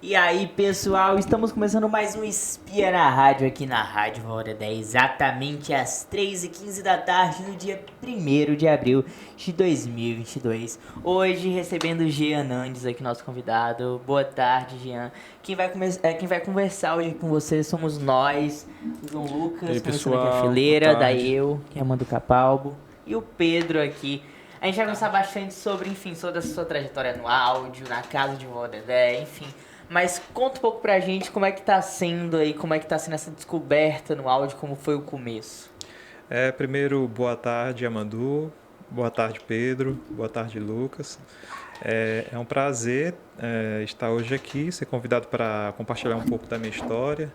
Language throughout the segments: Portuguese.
E aí, pessoal, estamos começando mais um Espia na Rádio aqui na Rádio Hora 10, exatamente às 3h15 da tarde, no dia 1º de abril de 2022. Hoje, recebendo o Jean Nandes aqui, nosso convidado. Boa tarde, Jean. Quem vai conversar hoje com você somos nós, o João Lucas, E aí, começando aqui a pessoal, fileira, boa daí tarde. eu, que é Amando Capalbo, e o Pedro aqui. A gente vai conversar bastante sobre, enfim, sobre a sua trajetória no áudio, na casa de vó Dedé, enfim. Mas conta um pouco pra gente como é que tá sendo aí, como é que tá sendo essa descoberta no áudio, como foi o começo. Primeiro, boa tarde, Amandu. Boa tarde, Pedro. Boa tarde, Lucas. É um prazer estar hoje aqui, ser convidado para compartilhar um pouco da minha história,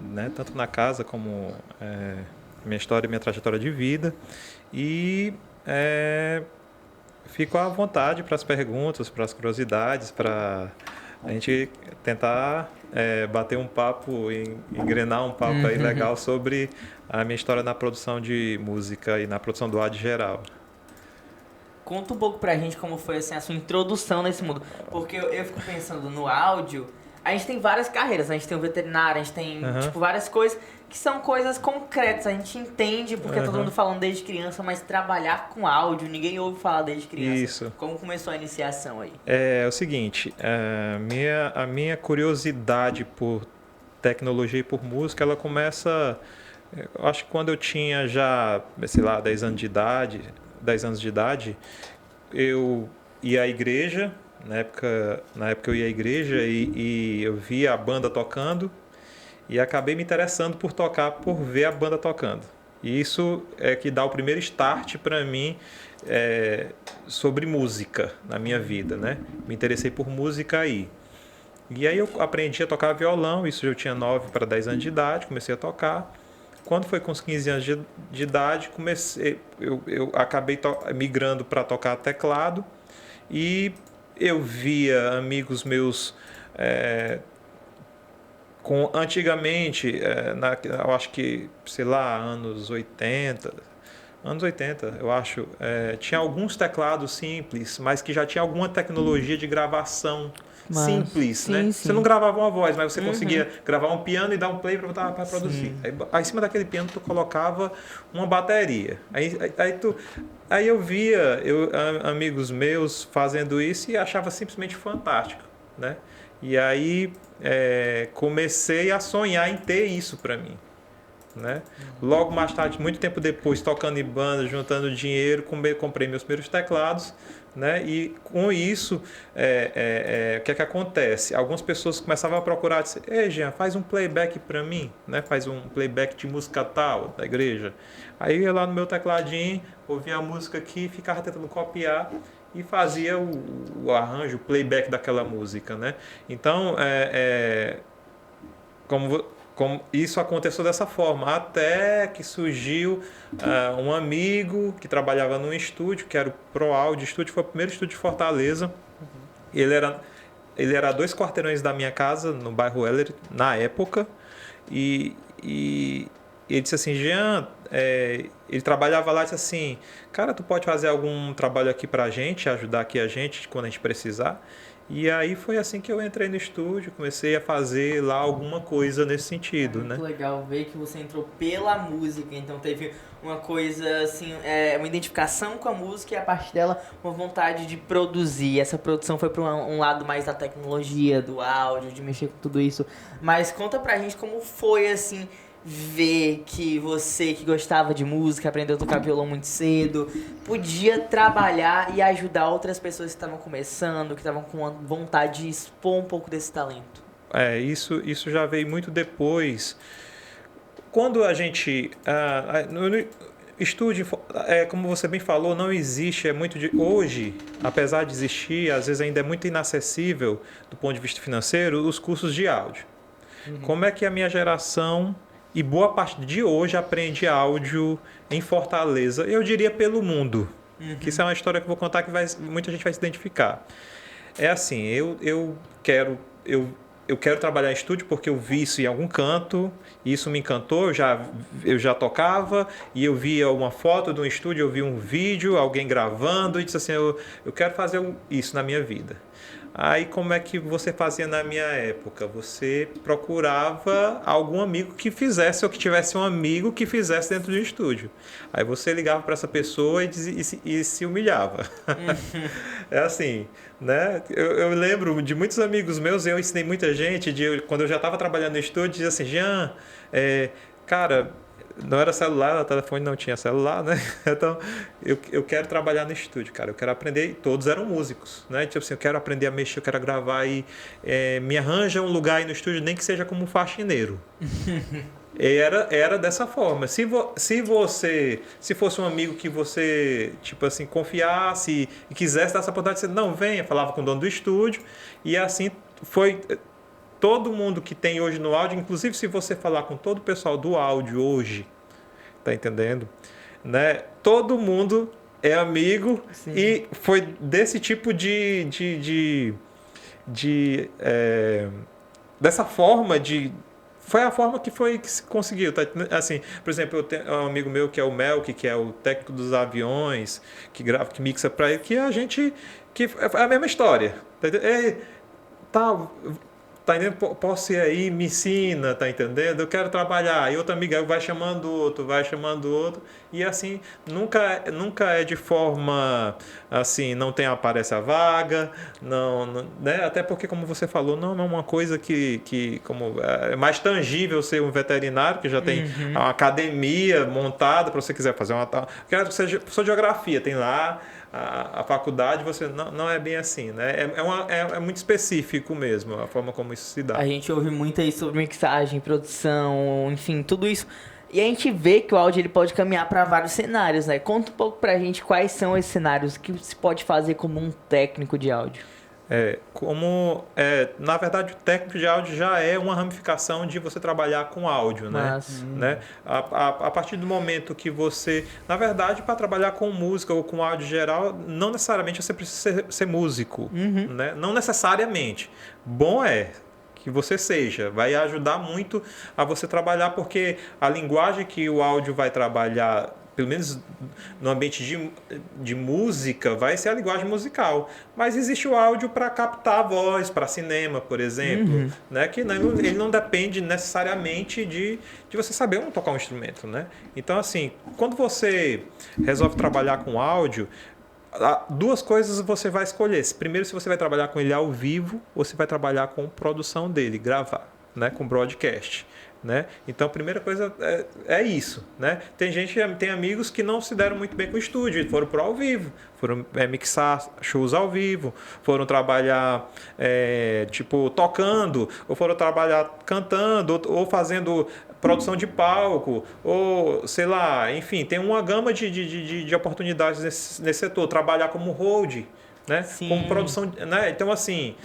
né, tanto na casa como minha história e minha trajetória de vida. E fico à vontade para as perguntas, para as curiosidades, para a gente tentar bater um papo, engrenar um papo aí legal sobre a minha história na produção de música e na produção do áudio geral. Conta um pouco pra gente como foi assim, a sua introdução nesse mundo. Porque eu fico pensando no áudio, a gente tem várias carreiras, né? A gente tem o veterinário, a gente tem tipo várias coisas que são coisas concretas. A gente entende porque todo mundo falando desde criança, mas trabalhar com áudio, ninguém ouve falar desde criança. Isso. Como começou a iniciação aí? É o seguinte, a minha curiosidade por tecnologia e por música, ela começa, eu acho que quando eu tinha já, sei lá, 10 anos de idade, eu ia à igreja, na época eu ia à igreja e eu via a banda tocando e acabei me interessando por tocar, por ver a banda tocando. E isso é que dá o primeiro start para mim sobre música na minha vida, né? Me interessei por música aí. E aí eu aprendi a tocar violão, isso eu tinha 9 para 10 anos de idade, comecei a tocar. Quando foi com os 15 anos de idade, eu acabei migrando para tocar teclado e eu via amigos meus antigamente, eu acho que, sei lá, anos 80 eu acho, tinha alguns teclados simples, mas que já tinha alguma tecnologia de gravação simples, sim, né? Você não sim. gravava uma voz, mas você conseguia gravar um piano e dar um play para produzir. Aí, em cima daquele piano, tu colocava uma bateria. Aí eu via amigos meus fazendo isso e achava simplesmente fantástico, né? E aí comecei a sonhar em ter isso para mim, né? Logo mais tarde, muito tempo depois, tocando em banda, juntando dinheiro, comprei meus primeiros teclados, né? E com isso, o que é que acontece? Algumas pessoas começavam a procurar, dizer, ei, Jean, faz um playback para mim, né? Faz um playback de música tal, da igreja. Aí eu ia lá no meu tecladinho, ouvia a música aqui, ficava tentando copiar e fazia o arranjo, o playback daquela música, né? Então, como isso aconteceu dessa forma, até que surgiu um amigo que trabalhava num estúdio, que era o Pro Audio Studio, foi o primeiro estúdio de Fortaleza. Ele era a 2 quarteirões da minha casa, no bairro Heller, na época, e ele disse assim, Jean, ele trabalhava lá e disse assim, cara, tu pode fazer algum trabalho aqui pra gente, ajudar aqui a gente quando a gente precisar? E aí foi assim que eu entrei no estúdio, comecei a fazer lá alguma coisa nesse sentido, Muito né? legal ver que você entrou pela música, então teve uma coisa assim, uma identificação com a música e a partir dela uma vontade de produzir. Essa produção foi para um lado mais da tecnologia, do áudio, de mexer com tudo isso. Mas conta pra gente como foi assim ver que você que gostava de música, aprendeu a tocar violão muito cedo, podia trabalhar e ajudar outras pessoas que estavam começando, que estavam com vontade de expor um pouco desse talento. Isso já veio muito depois. Quando a gente no estúdio, como você bem falou, não existe, hoje, apesar de existir, às vezes ainda é muito inacessível do ponto de vista financeiro os cursos de áudio. Como é que a minha geração e boa parte de hoje aprende áudio em Fortaleza? Eu diria pelo mundo. Que isso é uma história que eu vou contar que muita gente vai se identificar. É assim, eu quero trabalhar em estúdio porque eu vi isso em algum canto, e isso me encantou, eu já tocava, e eu via uma foto de um estúdio, eu vi um vídeo, alguém gravando, e disse assim, eu quero fazer isso na minha vida. Aí como é que você fazia na minha época? Você procurava algum amigo que fizesse ou que tivesse um amigo que fizesse dentro do estúdio. Aí você ligava para essa pessoa e se humilhava. É assim, né? Eu lembro de muitos amigos meus, eu ensinei muita gente, quando eu já estava trabalhando no estúdio, dizia assim, Jean, cara, não era celular, o telefone não tinha celular, né? Então, eu quero trabalhar no estúdio, cara. Eu quero aprender. E todos eram músicos, né? Tipo assim, eu quero aprender a mexer, eu quero gravar e me arranja um lugar aí no estúdio, nem que seja como faxineiro. Era dessa forma. Se fosse um amigo que você, tipo assim, confiasse e quisesse dar essa oportunidade, você não venha, falava com o dono do estúdio. E assim foi. Todo mundo que tem hoje no áudio, inclusive se você falar com todo o pessoal do áudio hoje, tá entendendo? Né? Todo mundo é amigo. Sim. E foi desse tipo dessa forma foi a forma que se conseguiu. Tá? Assim, por exemplo, eu tenho um amigo meu que é o Melk, que é o técnico dos aviões, que grava, que mixa para ele, que a gente. Que é a mesma história. Tá entendendo? Posso ir aí, me ensina, tá entendendo? Eu quero trabalhar. E outra amiga vai chamando outro. E assim, nunca é de forma assim, não aparece a vaga, né? Até porque, como você falou, não é uma coisa que como é mais tangível ser um veterinário, que já tem uma academia montada para você quiser fazer uma tal. Quero que seja professor de geografia, tem lá. A faculdade você não é bem assim, né? É muito específico mesmo a forma como isso se dá. A gente ouve muito aí sobre mixagem, produção, enfim, tudo isso. E a gente vê que o áudio ele pode caminhar para vários cenários, né? Conta um pouco pra gente quais são esses cenários que se pode fazer como um técnico de áudio. Na verdade, o técnico de áudio já é uma ramificação de você trabalhar com áudio, né? A partir do momento que você... Na verdade, para trabalhar com música ou com áudio geral, não necessariamente você precisa ser músico, né? Não necessariamente. Bom é que você seja. Vai ajudar muito a você trabalhar, porque a linguagem que o áudio vai trabalhar, pelo menos no ambiente de música, vai ser a linguagem musical. Mas existe o áudio para captar a voz, para cinema, por exemplo, né? Que ele não depende necessariamente de você saber tocar um instrumento, né? Então, assim, quando você resolve trabalhar com áudio, duas coisas você vai escolher. Primeiro, se você vai trabalhar com ele ao vivo, ou se vai trabalhar com produção dele, gravar, né? Com broadcast. Né? Então a primeira coisa é isso, né? Tem amigos que não se deram muito bem com o estúdio, foram para ao vivo, foram mixar shows ao vivo, foram trabalhar tocando, ou foram trabalhar cantando, ou fazendo produção de palco, ou sei lá, enfim, tem uma gama de oportunidades nesse setor, trabalhar como hold, né? Como produção, né? Então assim,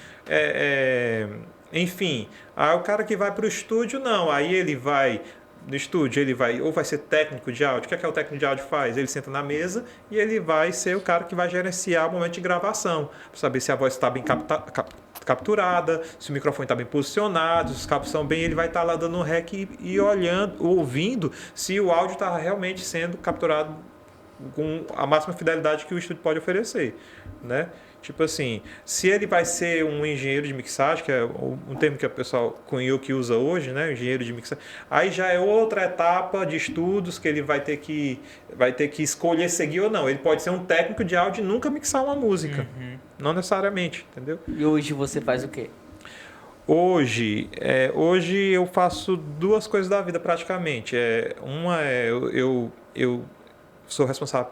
enfim, aí o cara que vai para o estúdio, não. Aí ele vai no estúdio, ou vai ser técnico de áudio. O que é que o técnico de áudio faz? Ele senta na mesa e ele vai ser o cara que vai gerenciar o momento de gravação, para saber se a voz está bem capturada, se o microfone está bem posicionado, se os cabos estão bem. Ele vai estar lá dando um rec e olhando, ouvindo se o áudio está realmente sendo capturado com a máxima fidelidade que o estúdio pode oferecer, né? Tipo assim, se ele vai ser um engenheiro de mixagem, que é um termo que o pessoal cunhou que usa hoje, né? Engenheiro de mixagem, aí já é outra etapa de estudos que ele vai ter que escolher seguir ou não. Ele pode ser um técnico de áudio e nunca mixar uma música. Não necessariamente, entendeu? E hoje você faz o quê? Hoje eu faço duas coisas da vida praticamente. Uma é eu sou responsável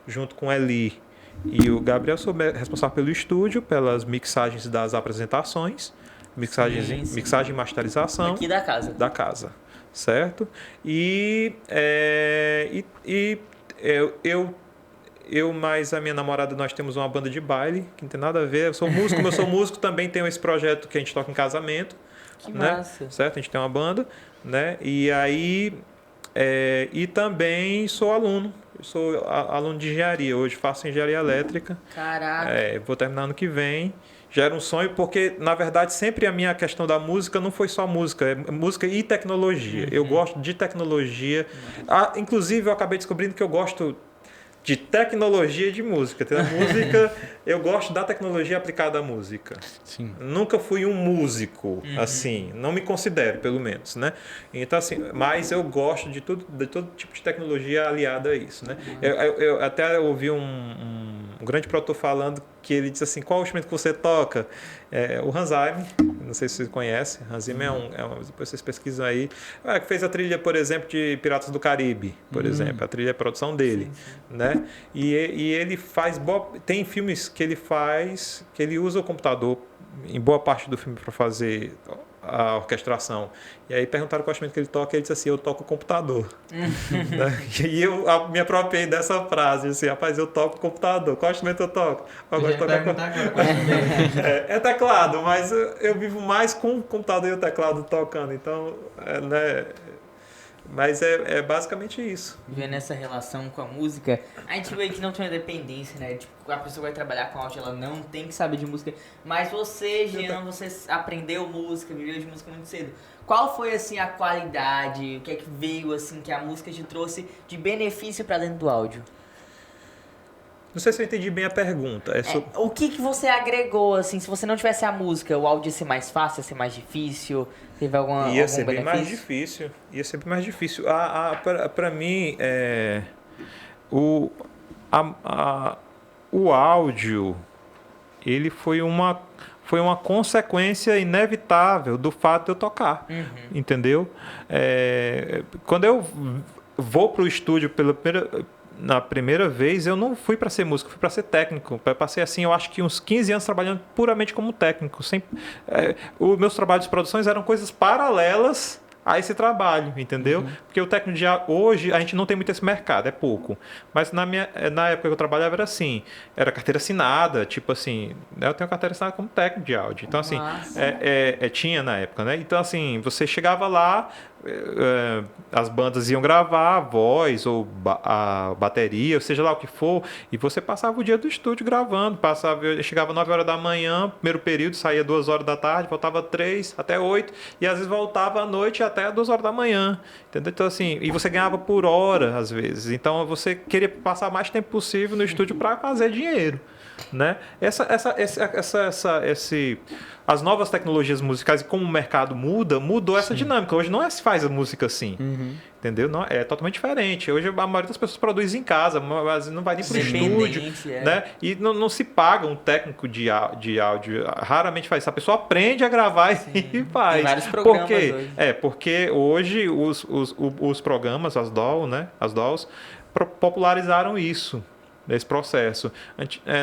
junto com Eli e o Gabriel, sou responsável pelo estúdio, pelas mixagens das apresentações, mixagem e masterização. Aqui da casa. Da casa, certo? Eu mais a minha namorada, nós temos uma banda de baile, que não tem nada a ver. Eu sou músico, também tenho esse projeto que a gente toca em casamento. Que né? massa. Certo? A gente tem uma banda, né? E aí... e também sou aluno. Eu sou aluno de engenharia. Hoje faço engenharia elétrica. Caraca. Vou terminar ano que vem. Já era um sonho, porque, na verdade, sempre a minha questão da música não foi só música. É música e tecnologia. Eu gosto de tecnologia. Inclusive, eu acabei descobrindo que eu gosto de tecnologia de música. Tem a música, eu gosto da tecnologia aplicada à música. Sim. Nunca fui um músico, assim, não me considero, pelo menos, né? Então, assim, mas eu gosto de todo tipo de tecnologia aliada a isso, né? Eu até ouvi um grande produtor falando que ele disse assim, qual é o instrumento que você toca? O Hans Zimmer, não sei se você conhece, Hans Zimmer depois vocês pesquisam aí, que fez a trilha, por exemplo, de Piratas do Caribe, por exemplo, a trilha é a produção dele, né? E ele faz, tem filmes que ele faz, que ele usa o computador em boa parte do filme para fazer a orquestração. E aí perguntaram qual instrumento que ele toca, e ele disse assim, eu toco o computador. Né? E eu me apropriei dessa frase, assim, rapaz, eu toco o computador. Qual instrumento eu toco? Eu gosto de tocar é teclado, mas eu vivo mais com o computador e o teclado tocando, então, né? Mas é basicamente isso. Vendo essa relação com a música, a gente vê que não tem uma dependência, né? Tipo, a pessoa vai trabalhar com áudio, ela não tem que saber de música. Mas você, Jean, você aprendeu música, viveu de música muito cedo. Qual foi, assim, a qualidade, o que é que veio, assim, que a música te trouxe de benefício pra dentro do áudio? Não sei se eu entendi bem a pergunta. O que você agregou, assim, se você não tivesse a música, o áudio ia ser mais fácil, ia ser mais difícil? Teve algum benefício? Ia ser bem mais difícil. Ia ser bem mais difícil. Para mim, o áudio, ele foi uma consequência inevitável do fato de eu tocar. Entendeu? Quando eu vou para o estúdio na primeira vez, eu não fui para ser músico, fui para ser técnico. Eu passei, assim, eu acho que uns 15 anos trabalhando puramente como técnico. Os meus trabalhos de produções eram coisas paralelas a esse trabalho, entendeu? Porque o técnico de áudio, hoje, a gente não tem muito esse mercado, é pouco. Mas na época que eu trabalhava era assim, era carteira assinada, tipo assim, eu tenho carteira assinada como técnico de áudio. Então, assim, tinha na época, né? Então, assim, você chegava lá, as bandas iam gravar a voz ou a bateria, ou seja lá o que for, e você passava o dia do estúdio gravando, chegava 9 horas da manhã, primeiro período, saía 2 horas da tarde, voltava 3 até 8, e às vezes voltava à noite até 2 horas da manhã, entendeu? Então, assim, e você ganhava por hora, às vezes, então você queria passar mais tempo possível no estúdio para fazer dinheiro, né? As novas tecnologias musicais, e como o mercado mudou essa dinâmica. Hoje não se faz a música assim, entendeu? Não, é totalmente diferente. Hoje a maioria das pessoas produz em casa, mas não vai nem para o estúdio, né? E não se paga um técnico de áudio. Raramente faz isso. A pessoa aprende a gravar e faz. Tem vários programas hoje. Porque hoje os programas, as DAWs, popularizaram isso. Nesse processo.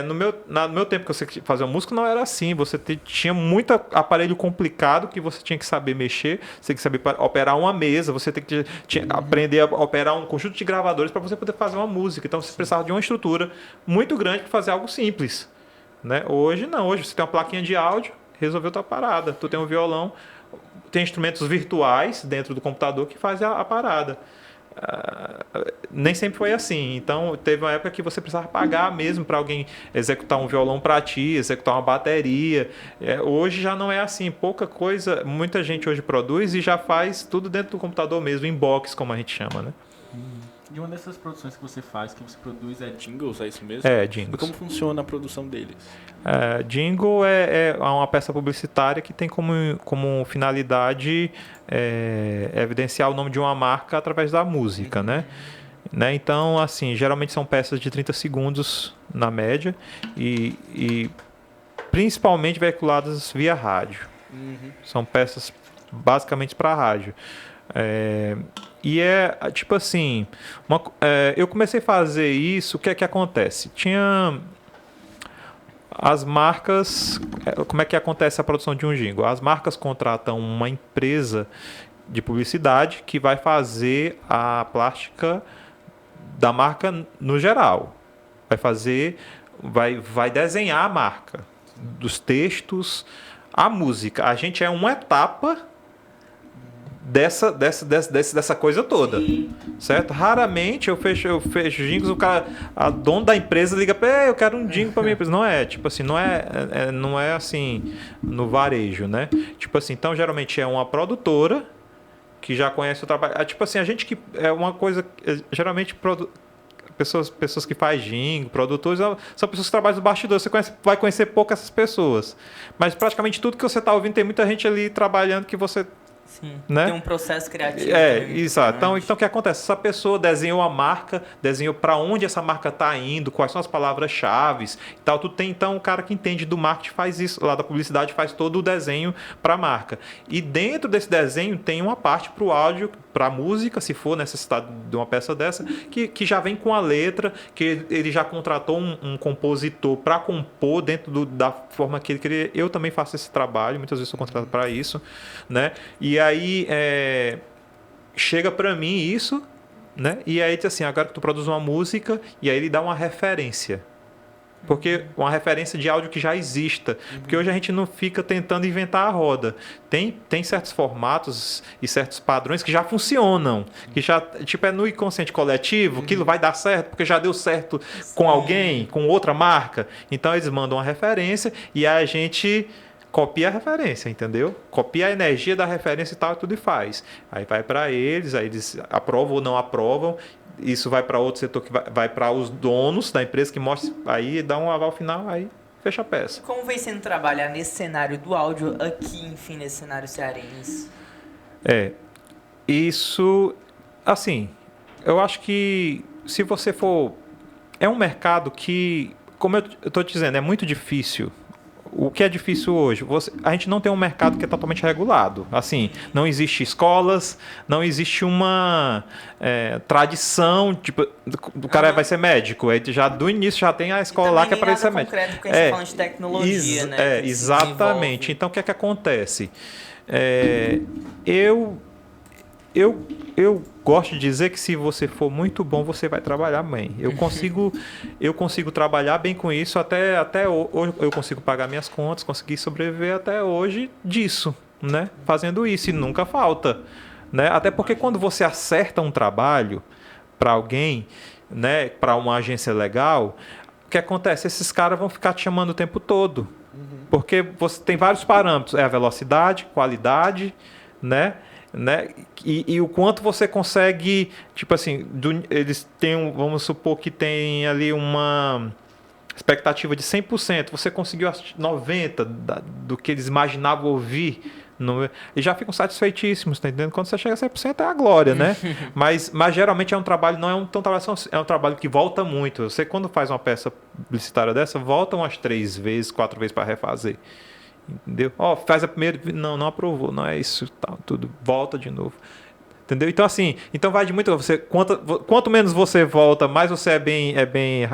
No meu tempo que você fazia música, não era assim. Você tinha muito aparelho complicado que você tinha que saber mexer, você tinha que saber operar uma mesa, você tem que aprender a operar um conjunto de gravadores para você poder fazer uma música. Então você precisava de uma estrutura muito grande para fazer algo simples. Né? Hoje não, hoje você tem uma plaquinha de áudio, resolveu tua parada. Tu tem um violão, tem instrumentos virtuais dentro do computador que fazem a parada. Nem sempre foi assim. Então teve uma época que você precisava pagar mesmo para alguém executar um violão para ti, executar uma bateria. Hoje já não é assim. Pouca coisa, muita gente hoje produz e já faz tudo dentro do computador mesmo, em box, como a gente chama, né? E uma dessas produções que você faz, que você produz, é jingles, é isso mesmo? Jingles. E como funciona a produção deles? Jingle é uma peça publicitária que tem como finalidade evidenciar o nome de uma marca através da música, né? Então, assim, geralmente são peças de 30 segundos na média e principalmente veiculadas via rádio. São peças basicamente para rádio. E tipo assim, eu comecei a fazer isso, o que é que acontece? Tinha as marcas, como é que acontece a produção de um jingle? As marcas contratam uma empresa de publicidade que vai fazer a plástica da marca no geral. Vai desenhar a marca, dos textos, a música. A gente é uma etapa dessa coisa toda. Sim. Certo? Raramente eu fecho jingles, a dona da empresa liga para eu quero um jingle para minha empresa. Não é, tipo assim, não é assim no varejo, né? Tipo assim, então geralmente é uma produtora que já conhece o trabalho. Tipo assim, a gente que é uma coisa geralmente pessoas que fazem jingle, produtores, são pessoas que trabalham nos bastidores. Você vai conhecer pouco essas pessoas. Mas praticamente tudo que você está ouvindo, tem muita gente ali trabalhando que você... Sim, né? tem um processo criativo. Exato. Então, o que acontece? Essa pessoa desenhou a marca, desenhou para onde essa marca está indo, quais são as palavras-chave e tal. Tudo tem, então, o cara que entende do marketing faz isso, lá da publicidade faz todo o desenho para a marca. E dentro desse desenho tem uma parte para o áudio, para a música, se for necessidade de uma peça dessa, que já vem com a letra, que ele já contratou um compositor para compor dentro da forma que ele queria. Eu também faço esse trabalho, muitas vezes sou contratado para isso, né? E aí chega para mim isso, né? E aí diz assim, agora que tu produz uma música, e aí ele dá uma referência. Porque uma referência de áudio que já exista. Porque hoje a gente não fica tentando inventar a roda. Tem certos formatos e certos padrões que já funcionam. Que já, tipo, é no inconsciente coletivo, aquilo vai dar certo, porque já deu certo com alguém, com outra marca. Então eles mandam uma referência e a gente copia a referência, entendeu? Copia a energia da referência e tal, e tudo e faz. Aí vai para eles, aí eles aprovam ou não aprovam. Isso vai para outro setor, que vai para os donos da empresa, que mostra, aí dá um aval final, aí fecha a peça. Como vem sendo trabalhar nesse cenário do áudio aqui, enfim, nesse cenário cearense? Isso, assim, eu acho que se você for... É um mercado que, como eu estou te dizendo, é muito difícil. O que é difícil hoje? A gente não tem um mercado que é totalmente regulado. Assim, não existe escolas, não existe uma tradição, tipo, o cara vai ser médico. Aí já do início já tem a escola lá que é para ele ser médico. Concreto, porque a gente tá falando de tecnologia, né? Exatamente. Então, o que é que acontece? Eu gosto de dizer que se você for muito bom, você vai trabalhar bem. Eu consigo trabalhar bem com isso até hoje. Eu consigo pagar minhas contas, consegui sobreviver até hoje disso, né? Fazendo isso e nunca falta, né? Até porque quando você acerta um trabalho para alguém, né? Para uma agência legal, o que acontece? Esses caras vão ficar te chamando o tempo todo, porque você tem vários parâmetros: a velocidade, qualidade, né? E o quanto você consegue, tipo assim, eles têm, vamos supor que tem ali uma expectativa de 100%, você conseguiu 90% do que eles imaginavam ouvir, e já ficam satisfeitíssimos, tá entendendo? Quando você chega a 100% é a glória, né? mas geralmente é um trabalho, não é um trabalho, é um trabalho que volta muito. Você, quando faz uma peça publicitária dessa, volta umas 3 vezes, 4 vezes para refazer. Entendeu? Faz a primeira, não aprovou, não é isso, tal, tudo, volta de novo. Entendeu? Então, assim, vai de muito. Quanto menos você volta, mais você é bem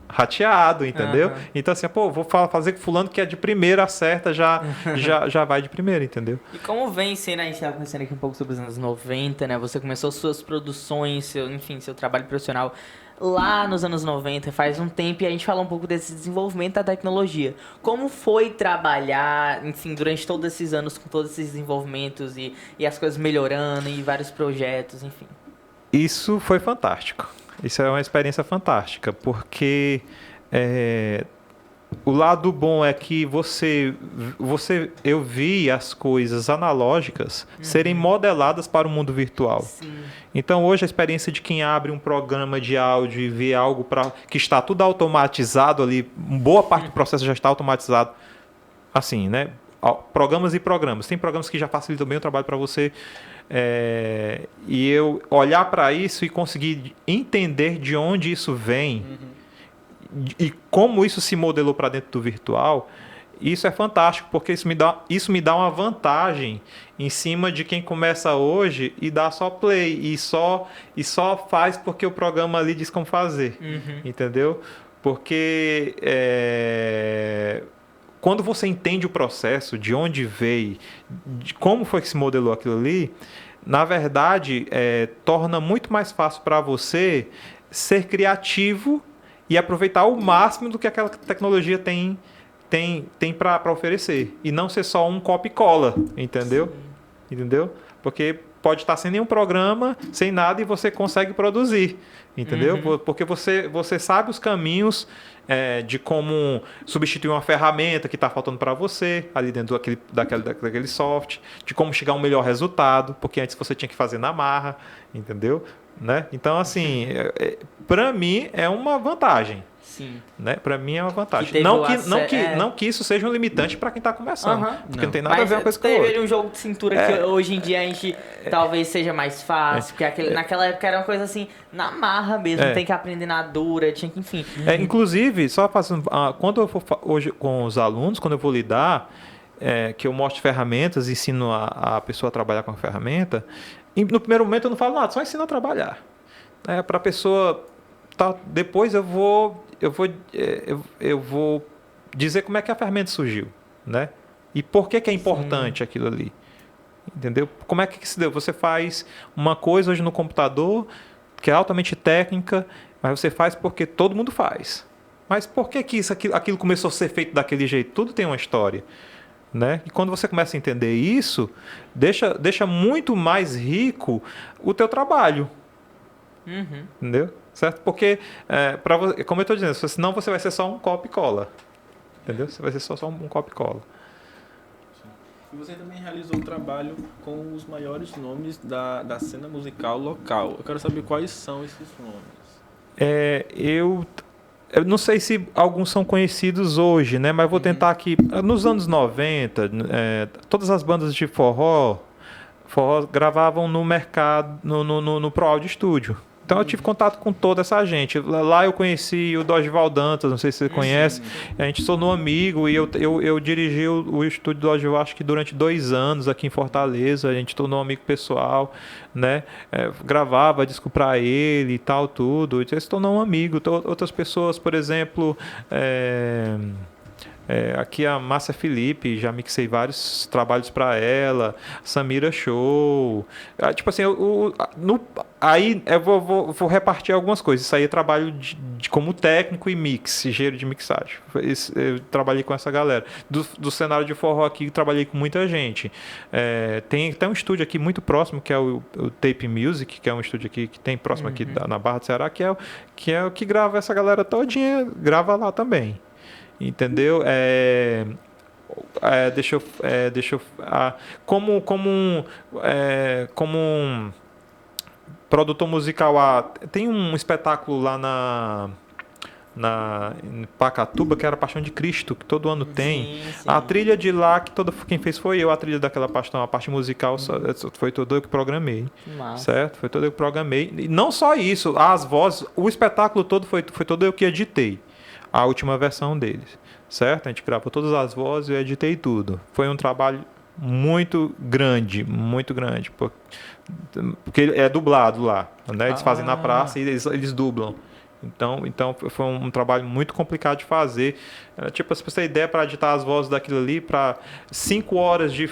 rateado, entendeu? Então, assim, vou fazer com fulano que é de primeira, acerta, já vai de primeira, entendeu? E como vem sendo, a gente estava conversando aqui um pouco sobre os anos 90, né? Você começou suas produções, seu trabalho profissional lá nos anos 90, faz um tempo, e a gente fala um pouco desse desenvolvimento da tecnologia. Como foi trabalhar, enfim, durante todos esses anos com todos esses desenvolvimentos e as coisas melhorando e vários projetos, enfim? Isso foi fantástico. Isso é uma experiência fantástica, porque o lado bom é que eu vi as coisas analógicas serem modeladas para o mundo virtual. Sim. Então, hoje, a experiência de quem abre um programa de áudio e vê algo que está tudo automatizado ali, boa parte do processo já está automatizado, assim, né? Programas e programas. Tem programas que já facilitam bem o trabalho para você. E eu olhar para isso e conseguir entender de onde isso vem e como isso se modelou para dentro do virtual, isso é fantástico, porque isso me dá uma vantagem em cima de quem começa hoje e dá só play e só faz porque o programa ali diz como fazer, entendeu? Porque quando você entende o processo, de onde veio, de como foi que se modelou aquilo ali, na verdade, torna muito mais fácil para você ser criativo e aproveitar o máximo do que aquela tecnologia tem para oferecer. E não ser só um copy e cola, entendeu? Entendeu? Porque pode estar sem nenhum programa, sem nada, e você consegue produzir, entendeu? Porque você sabe os caminhos de como substituir uma ferramenta que está faltando para você, ali dentro daquele software, de como chegar a um melhor resultado, porque antes você tinha que fazer na marra, entendeu? né? Então, assim, para mim é uma vantagem. Sim. Né? Para mim é uma vantagem. teve Não que isso seja um limitante para quem está começando. Aham. Porque não tem nada a ver uma coisa com a teve outra. um jogo de cintura que hoje em dia a gente talvez seja mais fácil, porque naquela época era uma coisa assim, na marra mesmo, tem que aprender na dura, tinha que, enfim. Inclusive, só fazendo, quando eu for hoje com os alunos, quando eu vou lidar, que eu mostro ferramentas, ensino a pessoa a trabalhar com a ferramenta, no primeiro momento eu não falo nada, só ensino a trabalhar. Para a pessoa, depois eu vou dizer como é que a ferramenta surgiu, né? E por que é importante aquilo ali. Entendeu? Como é que se deu? Você faz uma coisa hoje no computador que é altamente técnica, mas você faz porque todo mundo faz. Mas por que aquilo começou a ser feito daquele jeito? Tudo tem uma história, né? E quando você começa a entender isso, deixa muito mais rico o teu trabalho. Entendeu? Certo? Porque, como eu estou dizendo, senão você vai ser só um copia e cola. Entendeu? Você vai ser só um copia e cola. E você também realizou um trabalho com os maiores nomes da cena musical local. Eu quero saber quais são esses nomes. Eu não sei se alguns são conhecidos hoje, né? Mas vou tentar aqui. Nos anos 90, todas as bandas de forró gravavam no mercado, no Pro Audio Studio. Então eu tive contato com toda essa gente. Lá eu conheci o Dorival Dantas, não sei se você conhece. A gente se tornou amigo e eu dirigi o estúdio do Dorival, acho que durante 2 anos aqui em Fortaleza. A gente tornou amigo pessoal, né? Gravava disco pra ele e tal, tudo. E se tornou um amigo. Outras pessoas, por exemplo... aqui a Márcia Felipe, já mixei vários trabalhos para ela, Samira Show, tipo assim, aí eu vou repartir algumas coisas. Isso aí é trabalho como técnico e engenheiro de mixagem. Eu trabalhei com essa galera. Do cenário de forró aqui, trabalhei com muita gente. Tem um estúdio aqui muito próximo, que é o Tape Music, que é um estúdio aqui que tem próximo aqui na Barra do Ceará, que é o que grava essa galera todinha, grava lá também. Entendeu? Como um produtor musical, tem um espetáculo lá em Pacatuba, que era a Paixão de Cristo, que todo ano tem. Sim. A trilha de lá, quem fez foi eu, a trilha daquela paixão, a parte musical foi todo eu que programei. Certo? Foi todo eu que programei. E não só isso, as vozes, o espetáculo todo foi todo eu que editei. A última versão deles, certo? A gente gravou todas as vozes e eu editei tudo. Foi um trabalho muito grande, porque é dublado lá, né? Eles fazem na praça e eles dublam. Então foi um trabalho muito complicado de fazer. Tipo, se você tem ideia, para editar as vozes daquilo ali, para 5 horas de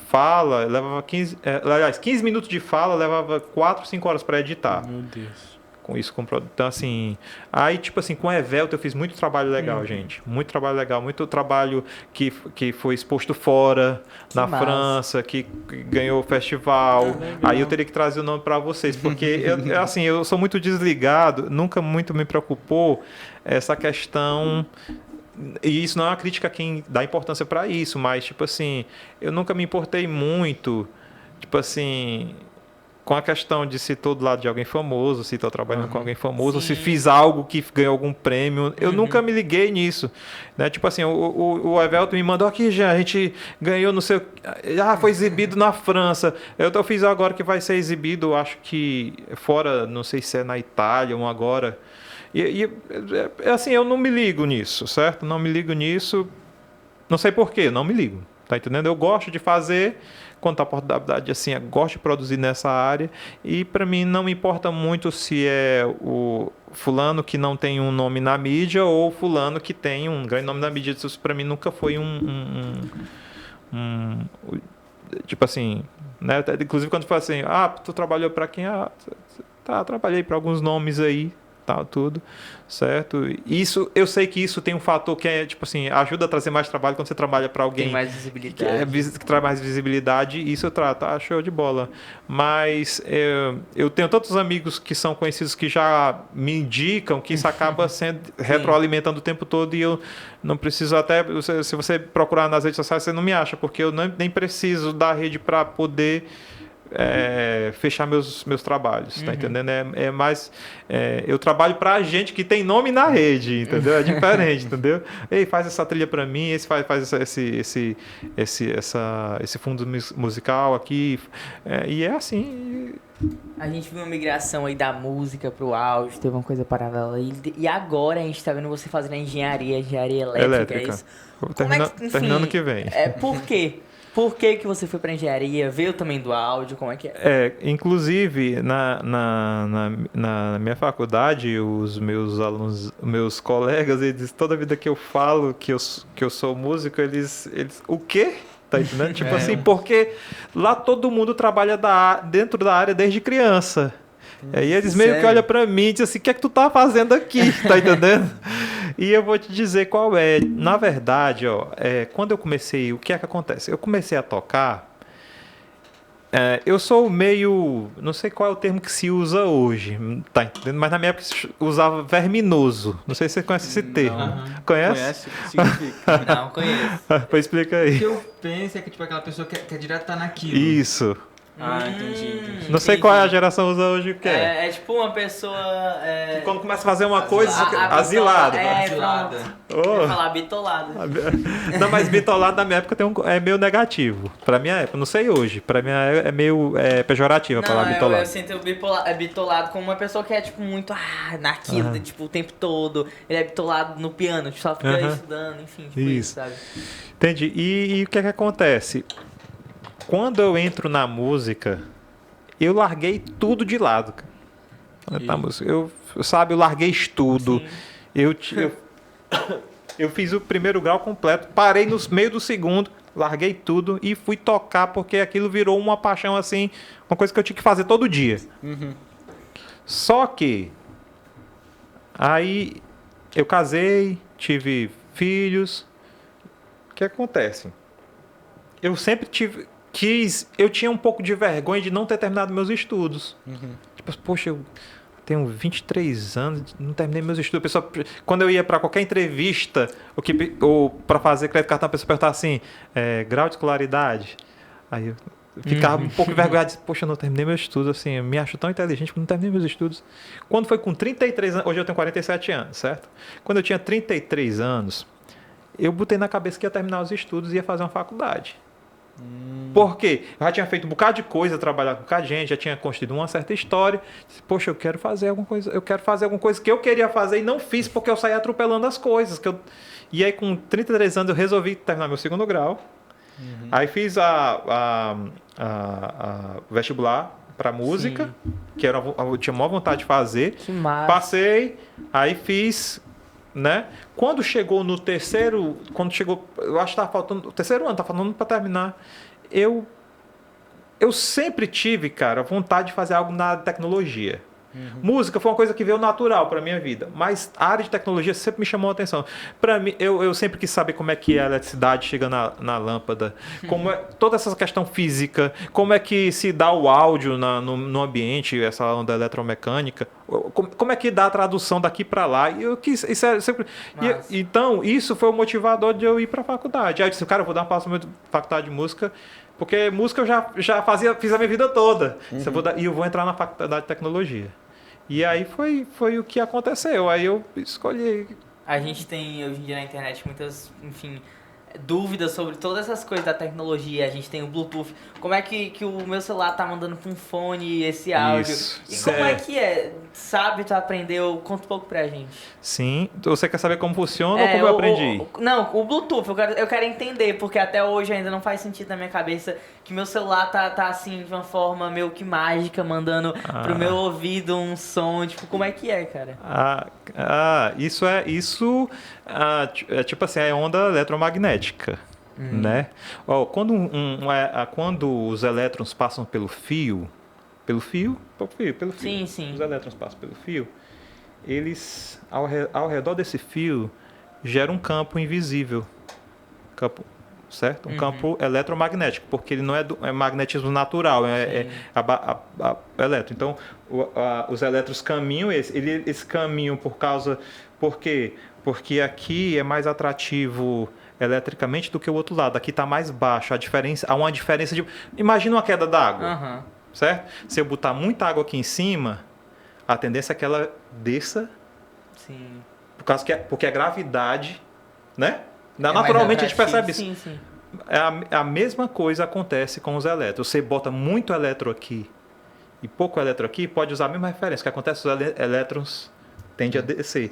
fala, levava 15 minutos de fala, levava 4, 5 horas para editar. Meu Deus. Com isso, então assim, aí tipo assim, com o Evelto eu fiz muito trabalho legal, gente, muito trabalho legal, muito trabalho que foi exposto fora, na França, que ganhou o festival. Aí eu teria que trazer o nome para vocês, porque eu sou muito desligado, nunca muito me preocupou essa questão. E isso não é uma crítica a quem dá importância para isso, mas tipo assim, eu nunca me importei muito, tipo assim, com a questão de se estou do lado de alguém famoso, se estou trabalhando com alguém famoso, se fiz algo que ganhou algum prêmio. Eu nunca me liguei nisso. Né? Tipo assim, o Evelto me mandou aqui, já, a gente ganhou no seu... foi exibido na França. Eu fiz agora que vai ser exibido, acho que fora, não sei se é na Itália ou agora. E assim, eu não me ligo nisso, certo? Não me ligo nisso. Não sei porquê, não me ligo. Tá entendendo? Eu gosto de fazer... Quanto à oportunidade, assim, eu gosto de produzir nessa área e para mim não me importa muito se é o fulano que não tem um nome na mídia ou fulano que tem um grande nome na mídia. Isso para mim nunca foi tipo assim, né? Inclusive quando fala assim, tu trabalhou para quem? Trabalhei para alguns nomes aí, tal, tudo, certo? Isso, eu sei que isso tem um fator que é, tipo assim, ajuda a trazer mais trabalho quando você trabalha para alguém. Tem mais visibilidade. Que traz mais visibilidade, isso eu trato, show de bola. Mas eu tenho tantos amigos que são conhecidos que já me indicam que isso acaba sendo retroalimentando o tempo todo e eu não preciso até, se você procurar nas redes sociais, você não me acha, porque eu nem preciso da rede para poder fechar meus trabalhos, tá entendendo? É mais... eu trabalho pra gente que tem nome na rede, entendeu? É diferente, entendeu? Ei, faz essa trilha pra mim, faz esse fundo musical aqui. E é assim... A gente viu uma migração aí da música pro áudio, teve uma coisa paralela. E agora a gente tá vendo você fazendo a engenharia elétrica. É isso? Terminando que vem. Por quê? Por que você foi pra engenharia? Veio também do áudio? Como é que é? Inclusive, na minha faculdade, os meus alunos, meus colegas, eles, toda vida que eu falo que eu sou músico, eles o quê? Tá entendendo? Tipo assim, porque lá todo mundo trabalha dentro da área desde criança. E aí eles meio que olham pra mim e dizem assim, o que é que tu tá fazendo aqui? Tá entendendo? E eu vou te dizer qual é. Na verdade, quando eu comecei, o que é que acontece? Eu comecei a tocar, eu sou meio, não sei qual é o termo que se usa hoje, tá entendendo? Mas na minha época se usava verminoso. Não sei se você conhece esse termo. Conhece? Conhece? Significa. Não, conheço. Pois explica aí. O que eu penso é que tipo aquela pessoa que é direto tá naquilo. Isso. Entendi. Não sei qual é a geração usa hoje o que é. É tipo uma pessoa... Quando começa a fazer uma coisa, asilado. Asilada. Eu ia falar bitolado. Não, mas bitolado na minha época é meio negativo. Pra minha época, não sei hoje. Pra mim é meio pejorativa a palavra bitolado. Eu sinto bitolado como uma pessoa que é tipo muito naquilo, tipo, o tempo todo. Ele é bitolado no piano, só fica estudando, enfim, tipo isso, sabe? Entendi. E o que é que acontece? Quando eu entro na música, eu larguei tudo de lado. Eu larguei estudo. Eu fiz o primeiro grau completo, parei no meio do segundo, larguei tudo e fui tocar, porque aquilo virou uma paixão, assim, uma coisa que eu tinha que fazer todo dia. Só que, aí eu casei, tive filhos. O que acontece? Eu sempre eu tinha um pouco de vergonha de não ter terminado meus estudos. Tipo, poxa, eu tenho 23 anos, não terminei meus estudos. Pessoal, quando eu ia para qualquer entrevista ou para fazer crédito cartão, a pessoa perguntava assim, grau de escolaridade. Aí eu ficava um pouco envergonhado, disse, poxa, eu não terminei meus estudos, assim, eu me acho tão inteligente porque não terminei meus estudos. Quando foi com 33 anos, hoje eu tenho 47 anos, certo? Quando eu tinha 33 anos, eu botei na cabeça que ia terminar os estudos e ia fazer uma faculdade. Por quê? Eu já tinha feito um bocado de coisa, trabalhado com um bocado de gente, já tinha construído uma certa história. Poxa, eu quero fazer alguma coisa que eu queria fazer e não fiz porque eu saí atropelando as coisas. E aí, com 33 anos, eu resolvi terminar meu segundo grau. Aí fiz a vestibular para música, que eu tinha maior vontade de fazer. Que massa. Passei, aí fiz, né? Quando chegou no terceiro, eu acho que estava faltando, o terceiro ano, estava faltando para terminar, eu sempre tive, cara, vontade de fazer algo na tecnologia. Música foi uma coisa que veio natural para minha vida, mas a área de tecnologia sempre me chamou a atenção. Para mim, eu sempre quis saber como é que a eletricidade chega na lâmpada, como é toda essa questão física, como é que se dá o áudio no ambiente, essa onda eletromecânica, como é que dá a tradução daqui para lá. E eu quis, isso é sempre. Então, isso foi o motivador de eu ir para a faculdade. Aí eu disse, cara, eu vou dar uma pausa na faculdade de música. Porque música eu já fiz a minha vida toda. E eu vou entrar na faculdade de tecnologia. E aí foi o que aconteceu. Aí eu escolhi. A gente tem hoje em dia na internet muitas, enfim, dúvidas sobre todas essas coisas da tecnologia. A gente tem o Bluetooth. Como é que o meu celular tá mandando com um fone esse áudio? Isso. E como é que é? Sabe, tu aprendeu? Conta um pouco pra gente. Sim. Você quer saber como funciona ou como eu aprendi? Não, o Bluetooth. Eu quero entender, porque até hoje ainda não faz sentido na minha cabeça que meu celular tá assim, de uma forma meio que mágica, mandando pro meu ouvido um som. Tipo, como é que é, cara? Isso é tipo assim, é onda eletromagnética. Né? Quando os elétrons passam pelo fio, Sim. Os elétrons passam pelo fio, eles, ao redor desse fio, geram um campo invisível. Certo? Um campo eletromagnético, porque ele não é magnetismo natural, é elétron. Então, os elétrons caminham, eles caminham por quê? Porque aqui é mais atrativo electricamente do que o outro lado. Aqui está mais baixo. Há uma diferença de... Imagina uma queda d'água. certo? Se eu botar muita água aqui em cima, a tendência é que ela desça, Sim. porque a gravidade, né? É Naturalmente a mais gente percebe isso. atrativo. Sim, sim. A mesma coisa acontece com os elétrons. Você bota muito elétron aqui e pouco elétron aqui, pode usar a mesma referência. O que acontece? Os elétrons tendem a descer.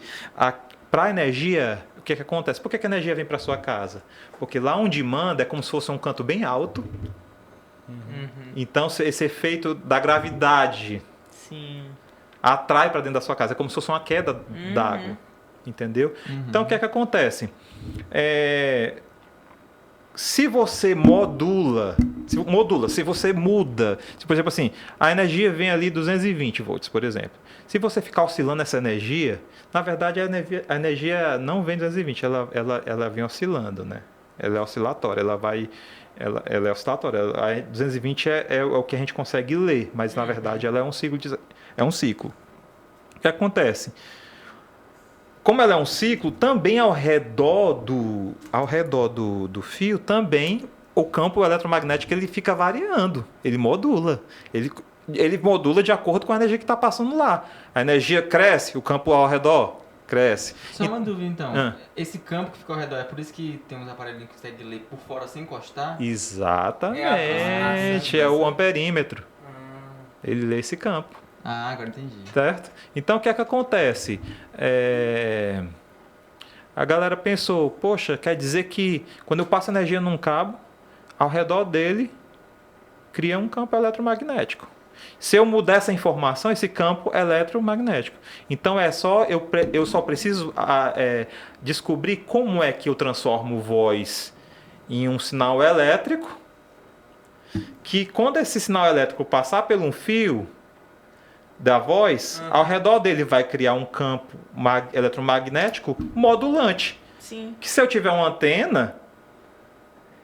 Para a energia, o que acontece? Por que a energia vem para sua casa? Porque lá onde manda é como se fosse um canto bem alto. Então, esse efeito da gravidade Sim. atrai para dentro da sua casa. É como se fosse uma queda d'água. Entendeu? Então, o que acontece? Se você se você muda, por exemplo assim, a energia vem ali 220 volts, por exemplo. Se você ficar oscilando essa energia, na verdade a energia não vem 220, ela vem oscilando, né? Ela é oscilatória, ela é oscilatória. A 220 é o que a gente consegue ler, mas na verdade ela é um ciclo. É um ciclo. O que acontece? Como ela é um ciclo, também ao redor do fio, também o campo eletromagnético ele fica variando, ele modula. Ele modula de acordo com a energia que está passando lá. A energia cresce, o campo ao redor cresce. Só uma dúvida então. Ah. Esse campo que fica ao redor, é por isso que tem uns aparelhinhos que consegue ler por fora sem encostar? Exatamente, é o amperímetro. Ele lê esse campo. Ah, agora entendi. Certo? Então, o que é que acontece? A galera pensou, poxa, quer dizer que quando eu passo energia num cabo, ao redor dele, cria um campo eletromagnético. Se eu mudar essa informação, esse campo eletromagnético. Então, eu só preciso descobrir como é que eu transformo voz em um sinal elétrico, que quando esse sinal elétrico passar por um fio da voz, ao redor dele vai criar um campo eletromagnético modulante. Sim. Que se eu tiver uma antena,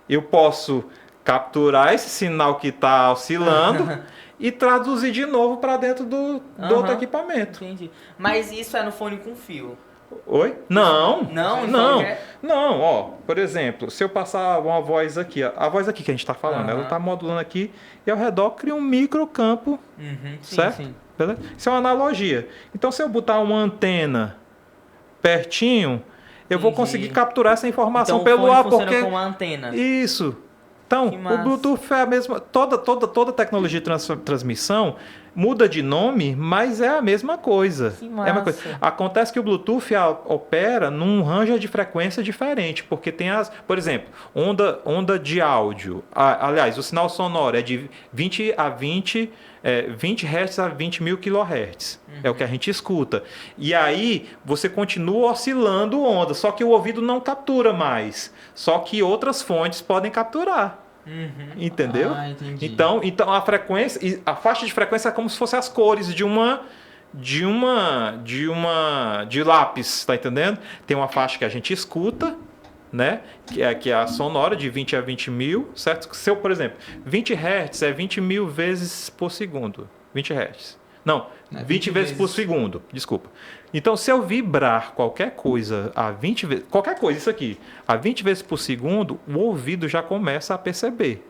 eu posso capturar esse sinal que está oscilando e traduzir de novo para dentro do outro equipamento. Entendi. Mas isso é no fone com fio? Oi? Não. Não. Não, ó. Por exemplo, se eu passar uma voz aqui, a voz aqui que a gente está falando, ela está modulando aqui e ao redor cria um microcampo, certo? Sim. Beleza? Isso é uma analogia. Então, se eu botar uma antena pertinho, eu vou conseguir capturar essa informação então, pelo o fone ar, funciona porque como uma antena. Isso. Então, o Bluetooth é a mesma. Toda tecnologia de transmissão muda de nome, mas é a mesma coisa. Que É a mesma coisa. massa. Acontece que o Bluetooth opera num range de frequência diferente, porque tem por exemplo, onda de áudio. Aliás, o sinal sonoro é de 20 Hz a 20 mil kHz. É o que a gente escuta. E aí, você continua oscilando onda, só que o ouvido não captura mais. Só que outras fontes podem capturar. Entendeu? Ah, entendi. Então a frequência, a faixa de frequência é como se fosse as cores de lápis, tá entendendo? Tem uma faixa que a gente escuta, né? Que é a sonora de 20 a 20 mil, certo? Se eu, por exemplo, 20 Hz é 20 mil vezes por segundo. 20 Hz. Não, 20 vezes por segundo, desculpa. Então, se eu vibrar qualquer coisa a 20 vezes, qualquer coisa, isso aqui, a 20 vezes por segundo, o ouvido já começa a perceber.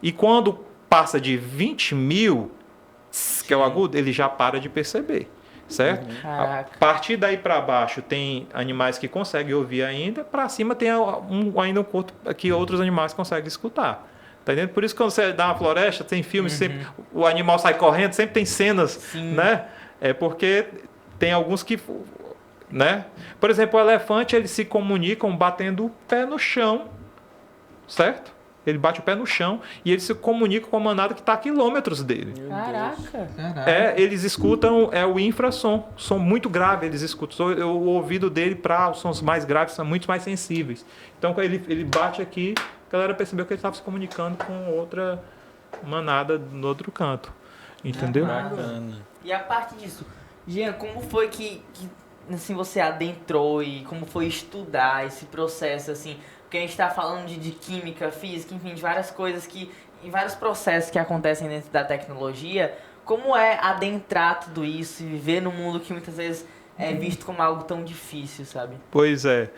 E quando passa de 20 mil, que é o agudo, ele já para de perceber, certo? A partir daí para baixo tem animais que conseguem ouvir ainda, para cima tem ainda um pouco que outros animais conseguem escutar. Tá entendendo? Por isso que quando você dá uma floresta, tem filmes, sempre o animal sai correndo, sempre tem cenas, né? É porque tem alguns que, né? Por exemplo, o elefante, eles se comunicam batendo o pé no chão, certo? Ele bate o pé no chão e ele se comunica com a manada que está a quilômetros dele. Caraca. Eles escutam o infrassom, som muito grave, eles escutam. O ouvido dele para os sons mais graves são muito mais sensíveis. Então, quando ele bate aqui, a galera percebeu que ele estava se comunicando com outra manada no outro canto. Entendeu? Bacana. E a parte disso, Jean, como foi que assim, você adentrou e como foi estudar esse processo, assim? Porque a gente está falando de química, física, enfim, de várias coisas e vários processos que acontecem dentro da tecnologia. Como é adentrar tudo isso e viver num mundo que muitas vezes é visto como algo tão difícil, sabe? Pois é.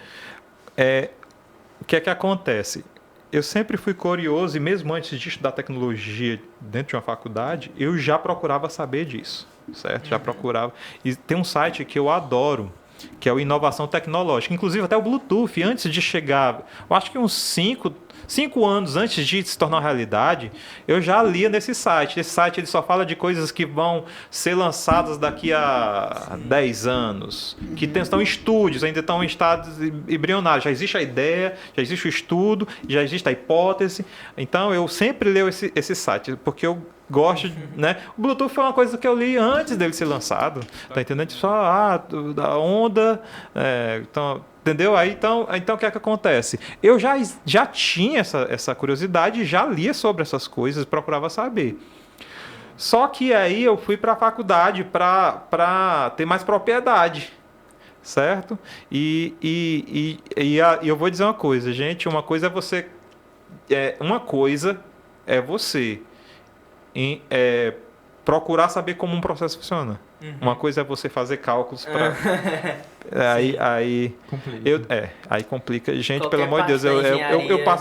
O que é que acontece? eu sempre fui curioso, e mesmo antes de estudar tecnologia dentro de uma faculdade, eu já procurava saber disso, certo? Já procurava. E tem um site que eu adoro, que é o Inovação Tecnológica. Inclusive, até o Bluetooth, antes de chegar, eu acho que uns 5 anos antes de se tornar uma realidade, eu já lia nesse site. Esse site ele só fala de coisas que vão ser lançadas daqui a 10 anos, que estão em estúdios, ainda estão em estados embrionários. Já existe a ideia, já existe o estudo, já existe a hipótese. Então, eu sempre leio esse site, porque eu gosto, né? O Bluetooth foi uma coisa que eu li antes dele ser lançado, tá entendendo? Só da onda, então, entendeu? Aí então o que é que acontece? Eu já tinha essa curiosidade, já lia sobre essas coisas, procurava saber. Só que aí eu fui para a faculdade para ter mais propriedade, certo? E eu vou dizer uma coisa, gente, uma coisa é você procurar saber como um processo funciona. Uma coisa é você fazer cálculos para aí complica. Gente, Qualquer pelo amor de Deus,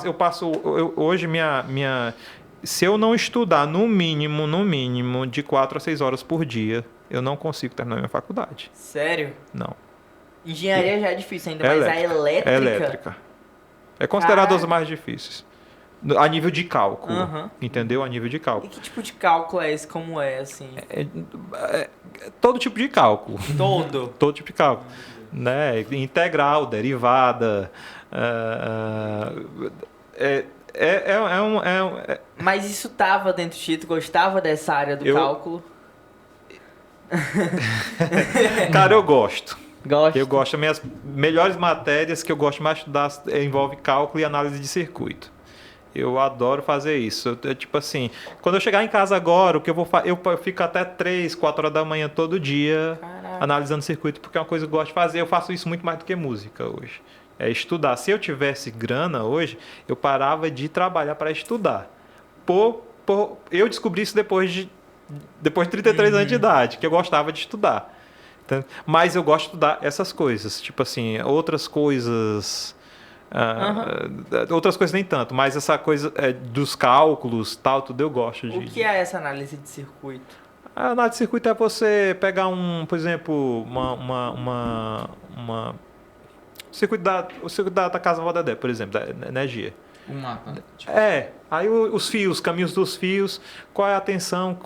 eu passo hoje minha se eu não estudar no mínimo de 4 a 6 horas por dia, eu não consigo terminar minha faculdade. Sério? Não. Engenharia já é difícil ainda, mas a elétrica... Elétrica. É considerado as mais difíceis. A nível de cálculo, entendeu? A nível de E cálculo. que tipo de cálculo é esse? Como é, assim? Todo tipo de cálculo. Todo? Todo tipo de cálculo. Né? Integral, derivada. Mas isso tava dentro de ti? Tu gostava dessa área do cálculo? Cara, eu gosto. Gosto. Eu gosto. As minhas melhores matérias que eu gosto mais de estudar envolve cálculo e análise de circuito. Eu adoro fazer isso. Tipo assim, quando eu chegar em casa agora, o que eu fico até 3, 4 horas da manhã todo dia. Caraca. Analisando circuito, porque é uma coisa que eu gosto de fazer. Eu faço isso muito mais do que música hoje. É estudar. Se eu tivesse grana hoje, eu parava de trabalhar para estudar. Eu descobri isso depois de 33 anos de idade, que eu gostava de estudar. Mas eu gosto de estudar essas coisas. Tipo assim, outras coisas... outras coisas nem tanto, mas essa coisa dos cálculos, tal, tudo eu gosto de... O que é essa análise de circuito? A análise de circuito é você pegar por exemplo, o circuito da casa Vodedé, por exemplo, da energia. Um mapa. Tipo... Aí os fios, caminhos dos fios, qual é a tensão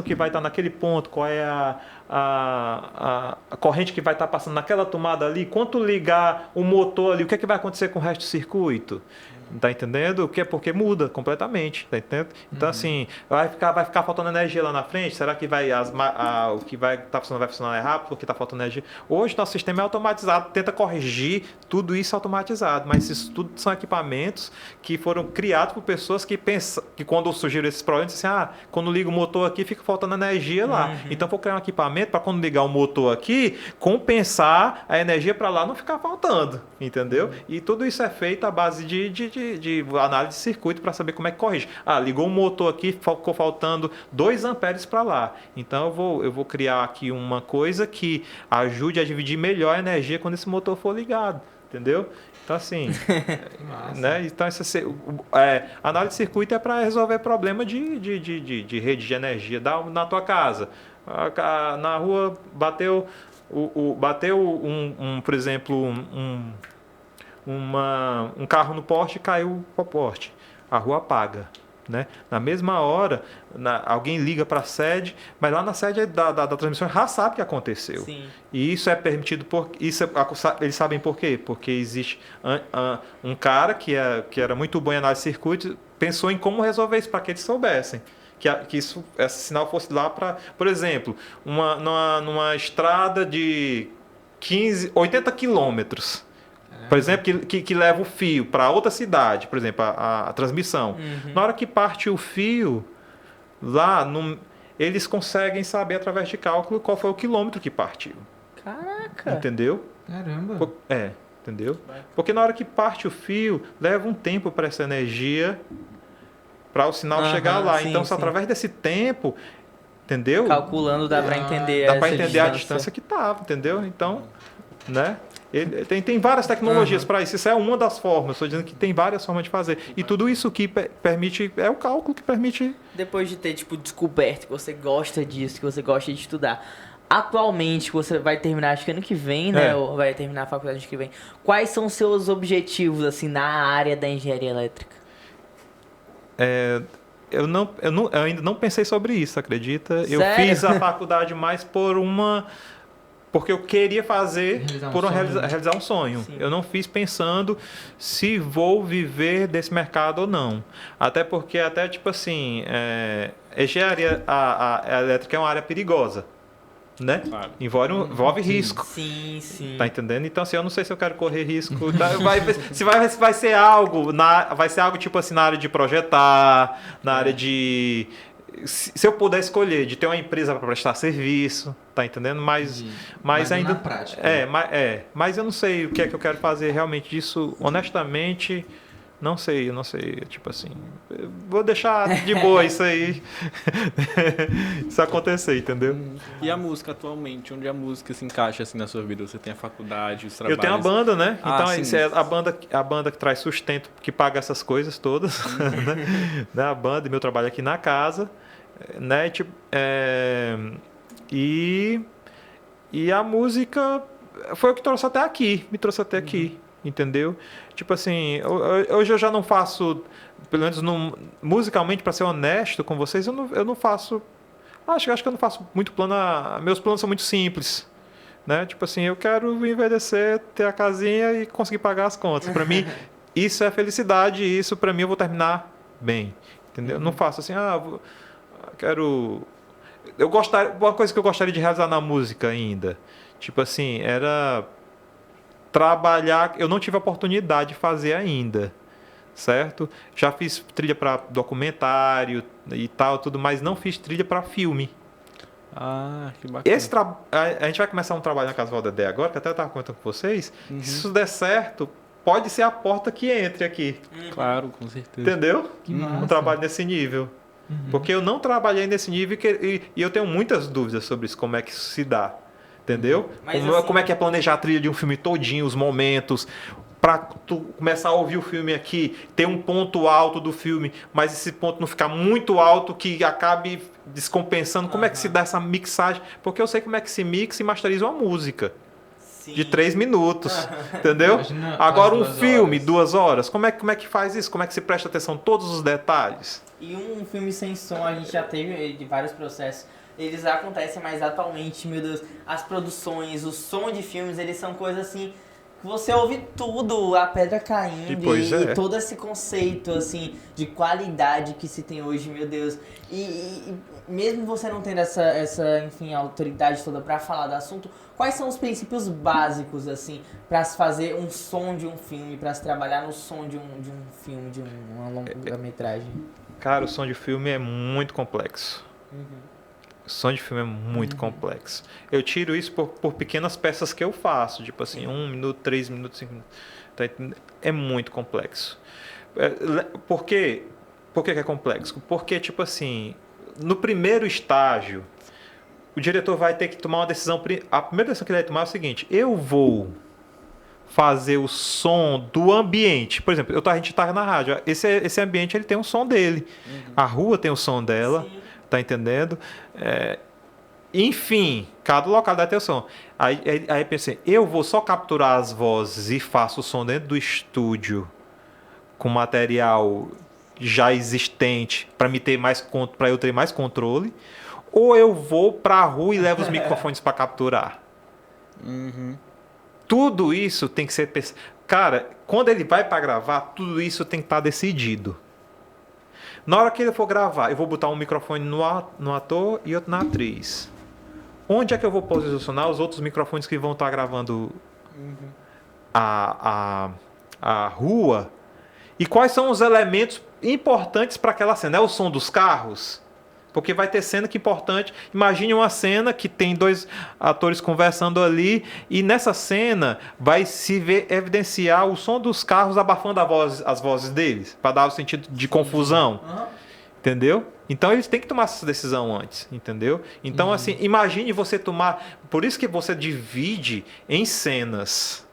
que vai estar naquele ponto, qual é a corrente que vai estar passando naquela tomada ali, quanto ligar o motor ali, o que é que vai acontecer com o resto do circuito? Tá entendendo? Porque muda completamente, tá entendendo? Então, assim, vai ficar faltando energia lá na frente? Será que o que vai estar funcionando vai funcionar rápido porque está faltando energia? Hoje, nosso sistema é automatizado, tenta corrigir tudo isso automatizado, mas isso tudo são equipamentos que foram criados por pessoas que pensam, que quando surgiram esses problemas, assim, quando liga o motor aqui, fica faltando energia lá. Então, vou criar um equipamento para quando ligar o motor aqui, compensar a energia para lá não ficar faltando, entendeu? E tudo isso é feito à base de análise de circuito para saber como é que corrige. Ligou o motor aqui, ficou faltando 2 amperes para lá. Então eu vou criar aqui uma coisa que ajude a dividir melhor a energia quando esse motor for ligado. Entendeu? Então assim, né? Então análise de circuito é para resolver problema de rede de energia na tua casa. Na rua bateu por exemplo, um carro no poste e caiu para o poste. A rua apaga. Né? Na mesma hora, alguém liga para a sede, mas lá na sede da transmissão já sabe o que aconteceu. Sim. E isso é permitido eles sabem por quê? Porque existe um cara que era muito bom em análise de circuito, pensou em como resolver isso para que eles soubessem. Que esse sinal fosse lá para, por exemplo, numa estrada de 80 quilômetros. Por exemplo, que leva o fio para outra cidade, por exemplo, a transmissão. Na hora que parte o fio, eles conseguem saber através de cálculo qual foi o quilômetro que partiu. Caraca! Entendeu? Caramba! Entendeu? Porque na hora que parte o fio, leva um tempo para essa energia, para o sinal chegar lá. Sim, então, através desse tempo, entendeu? Calculando dá para entender dá para entender a distância que estava, entendeu? Então, né? Tem várias tecnologias para isso. Isso é uma das formas. Estou dizendo que tem várias formas de fazer. E tudo isso que permite... É o cálculo que permite... Depois de ter, tipo, descoberto que você gosta disso, que você gosta de estudar, atualmente, você vai terminar, acho que ano que vem, né? Ou vai terminar a faculdade ano que vem. Quais são os seus objetivos, assim, na área da engenharia elétrica? Eu ainda não pensei sobre isso, acredita? Eu Sério? fiz a faculdade mais porque eu queria fazer, realizar um sonho. Sim. Eu não fiz pensando se vou viver desse mercado ou não. Até porque, tipo assim, engenharia a elétrica é uma área perigosa, né? Claro. Envolve risco. Sim, sim. Tá entendendo? Então, assim, eu não sei se eu quero correr risco. Vai ser algo, tipo assim, na área de projetar, na área de... Se eu puder escolher de ter uma empresa para prestar serviço, tá entendendo? Mas ainda na prática. Mas eu não sei o que é que eu quero fazer realmente disso, honestamente. Eu não sei, tipo assim, eu vou deixar de boa isso aí, isso acontecer, entendeu? E a música atualmente, onde a música se encaixa assim na sua vida? Você tem a faculdade, os trabalhos? Eu tenho a banda, né? Então sim. isso é a banda que traz sustento, que paga essas coisas todas, né? A banda e meu trabalho aqui na casa, né? Tipo, e a música foi o que me trouxe até aqui, entendeu? Tipo assim, hoje eu já não faço, pelo menos musicalmente, para ser honesto com vocês, eu não faço, acho que eu não faço muito plano, meus planos são muito simples, né? Tipo assim, eu quero envelhecer, ter a casinha e conseguir pagar as contas. Para mim, isso é felicidade, e isso para mim eu vou terminar bem, entendeu? Não faço assim, uma coisa que eu gostaria de realizar na música ainda, tipo assim, era trabalhar, eu não tive a oportunidade de fazer ainda, certo? Já fiz trilha para documentário e tal, tudo, mas não fiz trilha para filme. Que bacana. A gente vai começar um trabalho na Casa Valdedé agora, que até eu estava comentando com vocês. Se isso der certo, pode ser a porta que entre aqui. Claro, com certeza. Entendeu? Que massa. Um trabalho nesse nível. Porque eu não trabalhei nesse nível e eu tenho muitas dúvidas sobre isso, como é que isso se dá. Entendeu? Como é que é planejar a trilha de um filme todinho, os momentos, para tu começar a ouvir o filme aqui, ter um ponto alto do filme, mas esse ponto não ficar muito alto que acabe descompensando. Como é que se dá essa mixagem? Porque eu sei como é que se mixa e masteriza uma música. Sim. De 3 minutos, entendeu? Imagina Agora um quase 2 filme, horas. 2 horas, como é que faz isso? Como é que se presta atenção a todos os detalhes? E um filme sem som, a gente já teve de vários processos. Eles acontecem, mas atualmente, meu Deus, as produções, o som de filmes, eles são coisas assim, que você ouve tudo, a pedra caindo e todo esse conceito, assim, de qualidade que se tem hoje, meu Deus. E mesmo você não tendo essa, enfim, autoridade toda pra falar do assunto, quais são os princípios básicos, assim, pra se fazer um som de um filme, pra se trabalhar no som de um filme, de uma longa-metragem? Cara, o som de filme é muito complexo. O som de filme é muito complexo. Eu tiro isso por pequenas peças que eu faço, tipo assim, 1 minuto, 3 minutos, 5 minutos. É muito complexo. Por quê? Por que é complexo? Porque, tipo assim, no primeiro estágio, o diretor vai ter que tomar uma decisão. A primeira decisão que ele vai tomar é o seguinte: eu vou fazer o som do ambiente. Por exemplo, a gente está na rádio. Esse ambiente ele tem um som dele. A rua tem o som dela. Sim. Tá entendendo? Enfim, cada local vai ter o som. Aí pensei, eu vou só capturar as vozes e faço o som dentro do estúdio com material já existente para eu ter mais controle, ou eu vou para a rua e levo os microfones para capturar. Tudo isso tem que ser pensado. Cara, quando ele vai para gravar, tudo isso tem que estar decidido. Na hora que ele for gravar, eu vou botar um microfone no ator e outro na atriz. Onde é que eu vou posicionar os outros microfones que vão estar gravando a rua? E quais são os elementos importantes para aquela cena? É o som dos carros? Porque vai ter cena que é importante. Imagine uma cena que tem 2 atores conversando ali e nessa cena vai se evidenciar o som dos carros abafando as vozes deles, para dar o sentido de confusão. Entendeu? Então eles têm que tomar essa decisão antes, entendeu? Então assim, imagine você tomar... Por isso que você divide em cenas.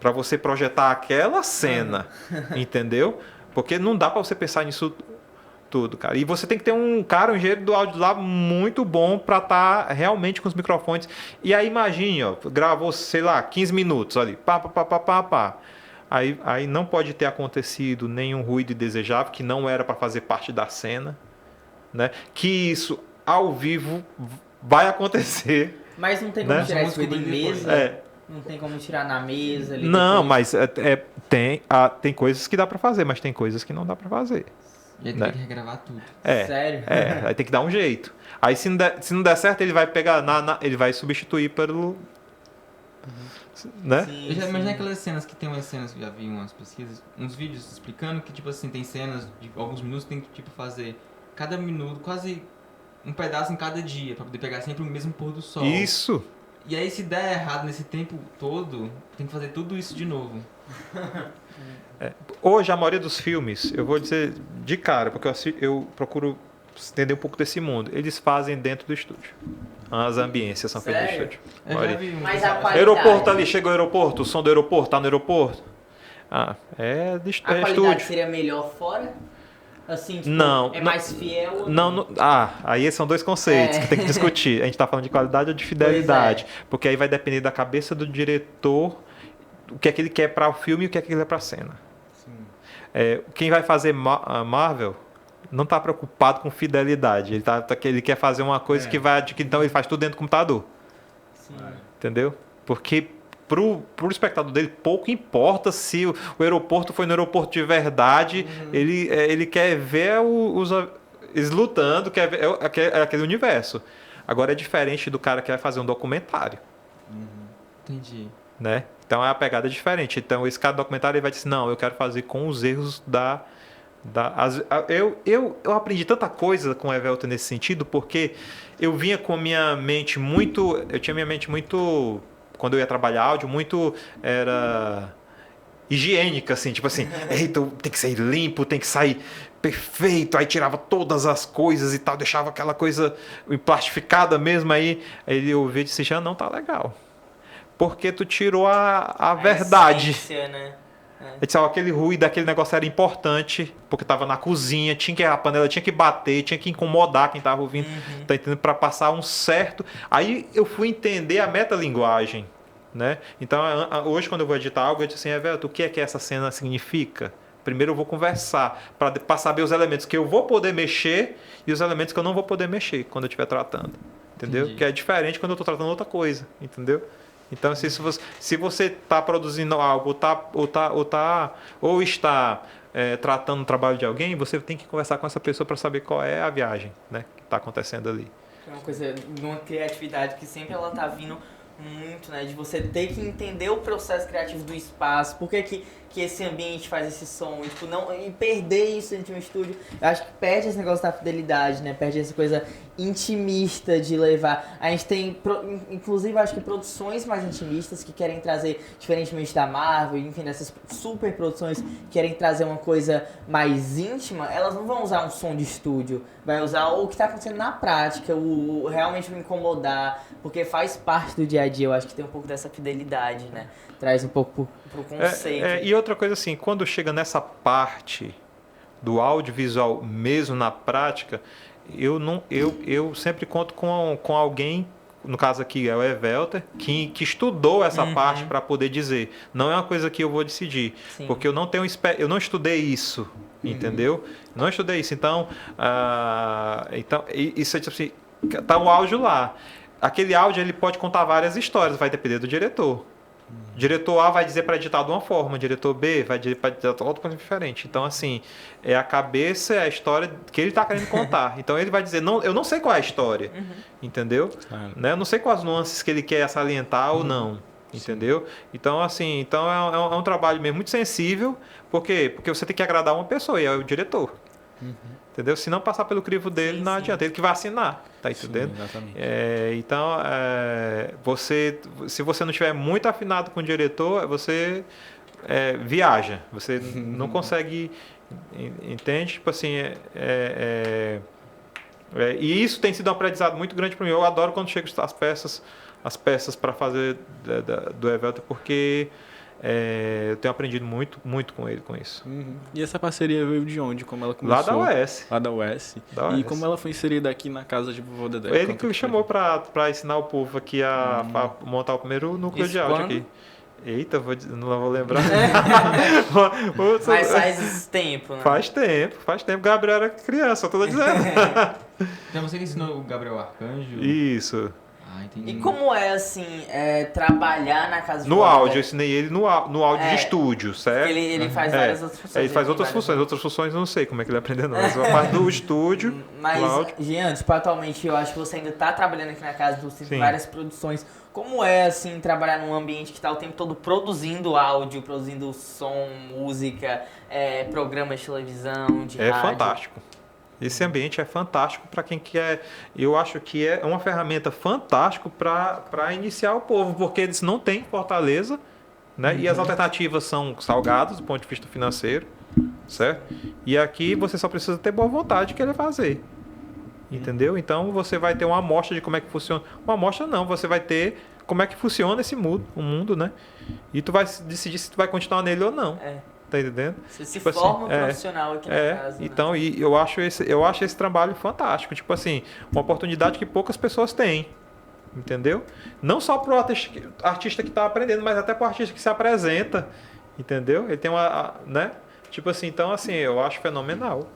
para você projetar aquela cena, entendeu? Porque não dá para você pensar nisso tudo, cara. E você tem que ter um engenheiro do áudio lá muito bom para estar realmente com os microfones. E aí imagine, ó, gravou, sei lá, 15 minutos ali, pá. Aí não pode ter acontecido nenhum ruído indesejável que não era para fazer parte da cena, né? Que isso ao vivo vai acontecer. Mas não tem como né? tirar esse ruído em mesa? Não tem como tirar na mesa ali Não, depois. mas tem coisas que dá pra fazer, mas tem coisas que não dá pra fazer. E aí né? tem que regravar tudo. Sério? Aí tem que dar um jeito. Aí se não der certo, ele vai pegar, ele vai substituir pelo... Né? Sim, Eu já sim. imaginei aquelas cenas que tem umas cenas que eu já vi umas pesquisas, uns vídeos explicando que, tipo assim, tem cenas de alguns minutos, tem que, tipo, fazer cada minuto, quase um pedaço em cada dia, pra poder pegar sempre o mesmo pôr do sol. Isso. E aí, se der errado nesse tempo todo, tem que fazer tudo isso de novo. Hoje, a maioria dos filmes, eu vou dizer de cara, porque eu procuro entender um pouco desse mundo. Eles fazem dentro do estúdio. As ambiências são feitas no Sério? estúdio. Eu já Maioria. vi um Mas pessoal- a qualidade- Aeroporto ali, chegou o aeroporto, o som do aeroporto, tá no aeroporto. A qualidade estúdio. seria melhor fora? Assim, tipo, Não, é não- mais fiel? ou Não, aí são dois conceitos que tem que discutir. A gente tá falando de qualidade ou de fidelidade. Porque aí vai depender da cabeça do diretor, o que é que ele quer para o filme e o que é que ele quer para a cena. Quem vai fazer a Marvel não tá preocupado com fidelidade. Ele quer fazer uma coisa que vai... Então ele faz tudo dentro do computador. Sim. Entendeu? Porque pro espectador dele pouco importa se o aeroporto foi no aeroporto de verdade. Ele quer ver eles lutando, quer ver aquele universo. Agora é diferente do cara que vai fazer um documentário, Entendi. né? Então é a pegada diferente. Então esse cara do documentário ele vai dizer, não, eu quero fazer com os erros eu aprendi tanta coisa com o Evelto nesse sentido, porque eu vinha com a minha mente muito... Eu tinha minha mente muito... Quando eu ia trabalhar áudio, muito... Era higiênica, assim. Tipo assim, eita, tem que sair limpo, tem que sair perfeito. Aí tirava todas as coisas e tal, deixava aquela coisa emplastificada mesmo. Aí ele ouvia e disse, já não tá legal. Porque tu tirou a verdade. Essência, né? Eu disse, aquele ruído, aquele negócio era importante, porque estava na cozinha, a panela tinha que bater, tinha que incomodar quem estava ouvindo, tá entendendo? Para passar um certo... Aí eu fui entender a metalinguagem, né? Então, hoje, quando eu vou editar algo, eu disse assim, Evelto, o que é que essa cena significa? Primeiro eu vou conversar, para saber os elementos que eu vou poder mexer e os elementos que eu não vou poder mexer quando eu estiver tratando, entendeu? Entendi. Que é diferente quando eu estou tratando outra coisa, entendeu? Então, se você está produzindo algo ou está tratando o trabalho de alguém, você tem que conversar com essa pessoa para saber qual é a viagem, né, que está acontecendo ali. É uma coisa, uma criatividade que sempre ela tá vindo muito, né? De você ter que entender o processo criativo do espaço, por que esse ambiente faz esse som, e, tipo, não, e perder isso dentro de um estúdio, eu acho que perde esse negócio da fidelidade, né? Perde essa coisa intimista de levar. A gente tem, inclusive, acho que produções mais intimistas que querem trazer, diferentemente da Marvel, enfim, dessas super produções que querem trazer uma coisa mais íntima, elas não vão usar um som de estúdio, vai usar o que está acontecendo na prática, o realmente me incomodar, porque faz parte do dia a dia. Eu acho que tem um pouco dessa fidelidade, né? Traz um pouco pro conceito. E outra coisa assim, quando chega nessa parte do audiovisual mesmo na prática, eu sempre conto com alguém, no caso aqui é o Evelter, que estudou essa parte para poder dizer. Não é uma coisa que eu vou decidir, Sim. porque eu não estudei isso, entendeu? Não estudei isso, então isso é tipo assim, tá o áudio lá. Aquele áudio ele pode contar várias histórias, vai depender do diretor. Diretor A vai dizer para editar de uma forma, diretor B vai dizer para editar de outra coisa diferente. Então, assim, é a cabeça, é a história que ele está querendo contar. Então, ele vai dizer, não, eu não sei qual é a história, entendeu? Né? Eu não sei quais nuances que ele quer salientar ou não, entendeu? Então, assim, é um trabalho mesmo muito sensível. Por quê? Porque você tem que agradar uma pessoa, e é o diretor. Entendeu? Se não passar pelo crivo dele, não adianta. Ele que vai assinar, tá entendendo? Sim, exatamente. Então, se você não estiver muito afinado com o diretor, você viaja. Você não consegue, entende? Tipo assim, e isso tem sido um aprendizado muito grande para mim. Eu adoro quando chegam as peças para fazer do Evelto, porque eu tenho aprendido muito, muito com ele, com isso. E essa parceria veio de onde? Como ela começou? Lá da UES. Lá da UES. Da E UES. como ela foi inserida aqui na casa de vovô Dedé? Ele Conta que me pra chamou para ensinar o povo aqui a montar o primeiro núcleo Isso de áudio quando? aqui. Eita, não vou lembrar. Mas faz tempo, né? Faz tempo. Gabriel era criança, eu tô dizendo. Então você que ensinou o Gabriel Arcanjo? Isso. Ah, entendi. E como é, assim, trabalhar na casa de No vovô áudio, eu Dedé? ensinei ele no áudio de É. estúdio, certo? Ele faz várias outras funções. Ele faz tem outras várias funções. Outras funções eu não sei como é que ele aprendeu, não. Mas a parte do estúdio, Mas, do áudio. Jean, tipo, atualmente eu acho que você ainda tá trabalhando aqui na casa, você tem Sim. várias produções. Como é, assim, trabalhar num ambiente que tá o tempo todo produzindo áudio, produzindo som, música, programas de televisão, de É rádio? fantástico. Esse ambiente é fantástico para quem quer. Eu acho que é uma ferramenta fantástica para iniciar o povo, porque eles não têm Fortaleza, né? E as alternativas são salgadas do ponto de vista financeiro, certo? E aqui você só precisa ter boa vontade de querer fazer. Entendeu? Então você vai ter uma amostra de como é que funciona. Uma amostra não, você vai ter como é que funciona esse mundo, o mundo, né? E tu vai decidir se tu vai continuar nele ou não. Tá entendendo? Você se Tipo assim, forma um profissional aqui na casa. Então, né? e eu acho esse trabalho fantástico. Tipo assim, uma oportunidade que poucas pessoas têm. Entendeu? Não só pro artista que está aprendendo, mas até pro artista que se apresenta. Entendeu? Ele tem né? Tipo assim, então assim, eu acho fenomenal.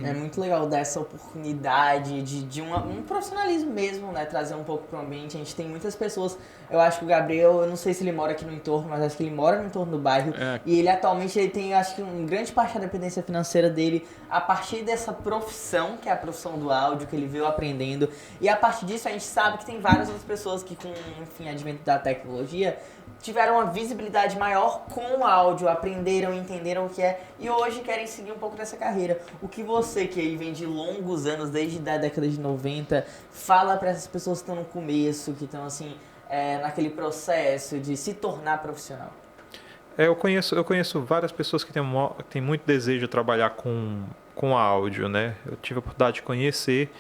É muito legal dar essa oportunidade de um profissionalismo mesmo, né? Trazer um pouco pro ambiente. A gente tem muitas pessoas. Eu acho que o Gabriel, eu não sei se ele mora aqui no entorno, mas acho que ele mora no entorno do bairro. E ele atualmente ele tem, acho que, uma grande parte da dependência financeira dele a partir dessa profissão, que é a profissão do áudio, que ele veio aprendendo. E a partir disso a gente sabe que tem várias outras pessoas que, com, enfim, advento da tecnologia, tiveram uma visibilidade maior com o áudio, aprenderam, entenderam o que é e hoje querem seguir um pouco dessa carreira. O que você, que aí vem de longos anos, desde a década de 90, fala para essas pessoas que estão no começo, que estão assim, naquele processo de se tornar profissional? Eu conheço várias pessoas que têm muito desejo de trabalhar com áudio, né? Eu tive a oportunidade de conhecer.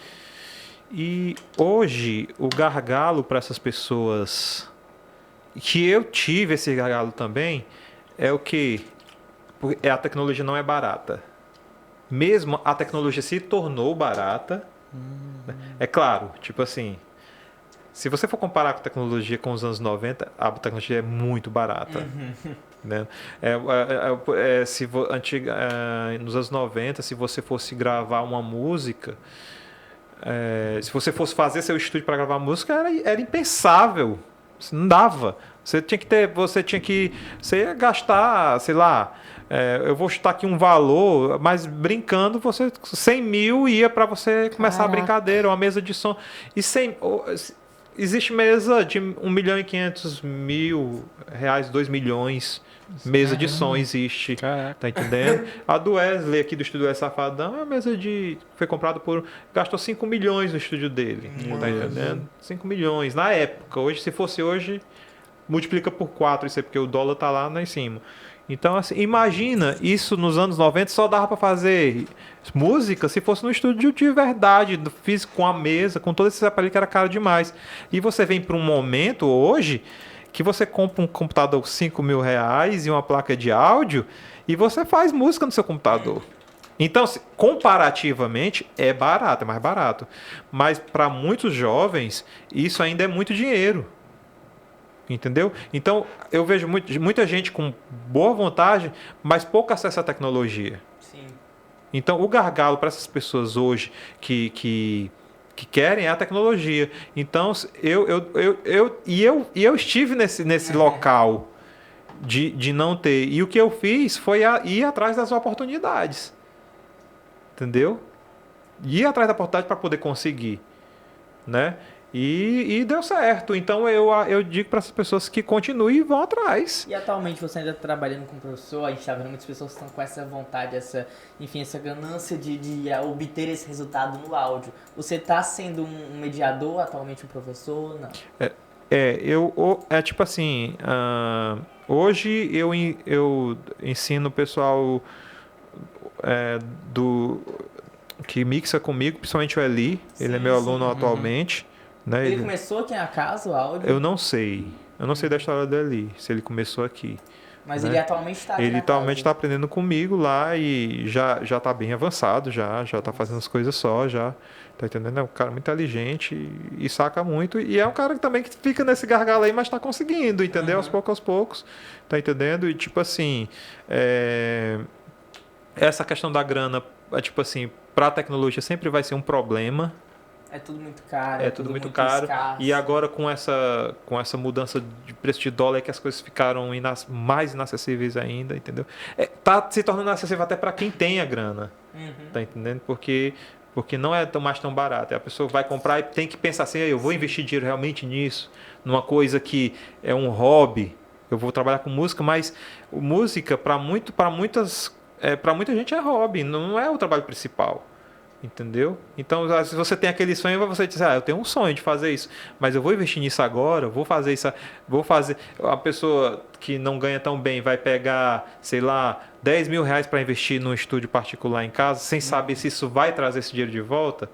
E hoje, o gargalo para essas pessoas, que eu tive esse gargalo também, é o que? A tecnologia não é barata. Mesmo a tecnologia se tornou barata. É claro, tipo assim, se você for comparar com a tecnologia com os anos 90, a tecnologia é muito barata. Né? Nos anos 90, se você fosse gravar uma música, se você fosse fazer seu estúdio para gravar música, era impensável. Não dava. Você ia gastar, sei lá, eu vou chutar aqui um valor, mas brincando, 100 mil ia para você começar a brincadeira, uma mesa de som. Existe mesa de 1.500.000 reais, 2 milhões. Mesa de som existe. Caraca. Tá entendendo? A do Wesley aqui do estúdio Wesley Safadão é uma mesa foi comprada gastou 5 milhões no estúdio dele. Tá entendendo? 5 milhões. Na época. Hoje, se fosse hoje, multiplica por 4 isso aí, porque o dólar tá lá em cima. Então, assim, imagina, isso nos anos 90 só dava para fazer música se fosse no estúdio de verdade, físico, com a mesa, com todo esse aparelho que era caro demais. E você vem para um momento hoje que você compra um computador 5 mil reais e uma placa de áudio e você faz música no seu computador. Então, comparativamente, é barato, é mais barato. Mas para muitos jovens, isso ainda é muito dinheiro. Entendeu? Então, eu vejo muita gente com boa vontade, mas pouco acesso à tecnologia. Sim. Então, o gargalo para essas pessoas hoje que querem é a tecnologia. Então, eu estive nesse local de não ter. E o que eu fiz foi ir atrás das oportunidades. Entendeu? Ir atrás da oportunidade para poder conseguir. Né? E deu certo. Então eu digo para essas pessoas que continuem e vão atrás. E atualmente você ainda está trabalhando com professor, a gente está vendo muitas pessoas que estão com essa vontade, essa ganância de obter esse resultado no áudio. Você está sendo um mediador atualmente, um professor? Não. Tipo assim, hoje eu ensino o pessoal que mixa comigo, principalmente o Eli, ele é meu aluno atualmente. Né? Ele começou aqui na casa, o áudio? Eu não sei da história do Eli, se ele começou aqui. Mas né? ele atualmente está aqui Ele na atualmente está casa. aprendendo comigo lá e já tá bem avançado, já tá fazendo as coisas só, já. Tá entendendo? É um cara muito inteligente e saca muito. E é um cara que também que fica nesse gargalo aí, mas tá conseguindo, entendeu? Aos poucos. Tá entendendo? E tipo assim, essa questão da grana, tipo assim, pra tecnologia sempre vai ser um problema. É tudo muito caro. É tudo muito caro. escasso. E agora com essa mudança de preço de dólar é que as coisas ficaram mais inacessíveis ainda, entendeu? Tá se tornando acessível até para quem tem a grana. Tá entendendo? Porque não é mais tão barato. A pessoa vai comprar e tem que pensar assim, eu vou investir dinheiro realmente nisso, numa coisa que é um hobby. Eu vou trabalhar com música, mas música para muita gente é hobby, não é o trabalho principal. Entendeu? Então, se você tem aquele sonho, você diz, eu tenho um sonho de fazer isso, mas eu vou investir nisso agora, vou fazer isso, a pessoa que não ganha tão bem vai pegar, sei lá, 10 mil reais para investir num estúdio particular em casa, sem saber se isso vai trazer esse dinheiro de volta.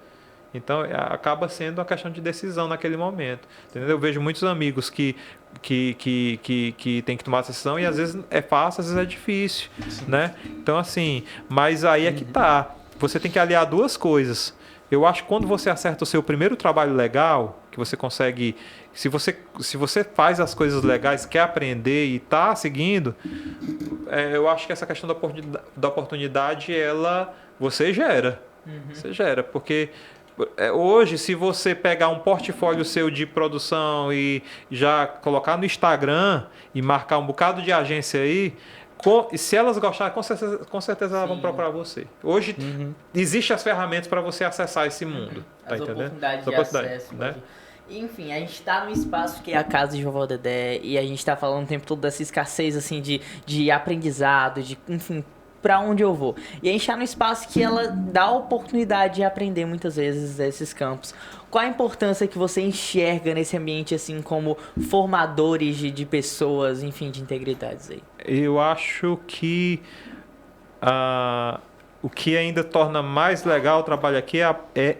Então, acaba sendo uma questão de decisão naquele momento. Entendeu? Eu vejo muitos amigos que tem que tomar decisão e às vezes é fácil, às vezes é difícil, né? Então, assim, mas aí é que tá. Você tem que aliar duas coisas. Eu acho que quando você acerta o seu primeiro trabalho legal, que você consegue... Se você faz as coisas legais, quer aprender e está seguindo, eu acho que essa questão da oportunidade, você gera. Você gera, porque hoje, se você pegar um portfólio seu de produção e já colocar no Instagram e marcar um bocado de agência aí... se elas gostarem, com certeza elas vão procurar você. Hoje, existem as ferramentas para você acessar esse mundo. Tá As entendendo? oportunidades de acesso. Né? Enfim, a gente está no espaço que é a casa de Vovó Dedé e a gente está falando o tempo todo dessa escassez assim, de aprendizado, enfim, para onde eu vou. E a gente está no espaço que ela dá a oportunidade de aprender muitas vezes esses campos. Qual a importância que você enxerga nesse ambiente assim como formadores de pessoas, enfim, de integridades aí? Eu acho que o que ainda torna mais legal o trabalho aqui é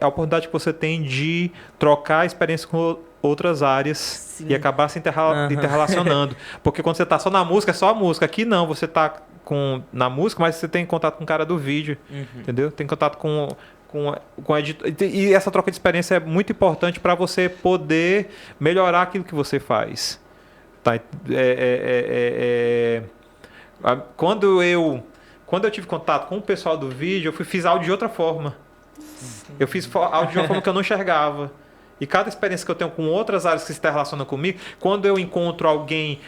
a oportunidade que você tem de trocar experiência com outras áreas e acabar se interrelacionando. Porque quando você está só na música, é só a música. Aqui não, você está na música, mas você tem contato com o cara do vídeo, entendeu? Tem contato com editor. E essa troca de experiência é muito importante para você poder melhorar aquilo que você faz. Tá? Quando eu tive contato com o pessoal do vídeo, eu fiz áudio de outra forma. Eu fiz áudio de uma forma que eu não enxergava. E cada experiência que eu tenho com outras áreas que se relacionam comigo, quando eu encontro alguém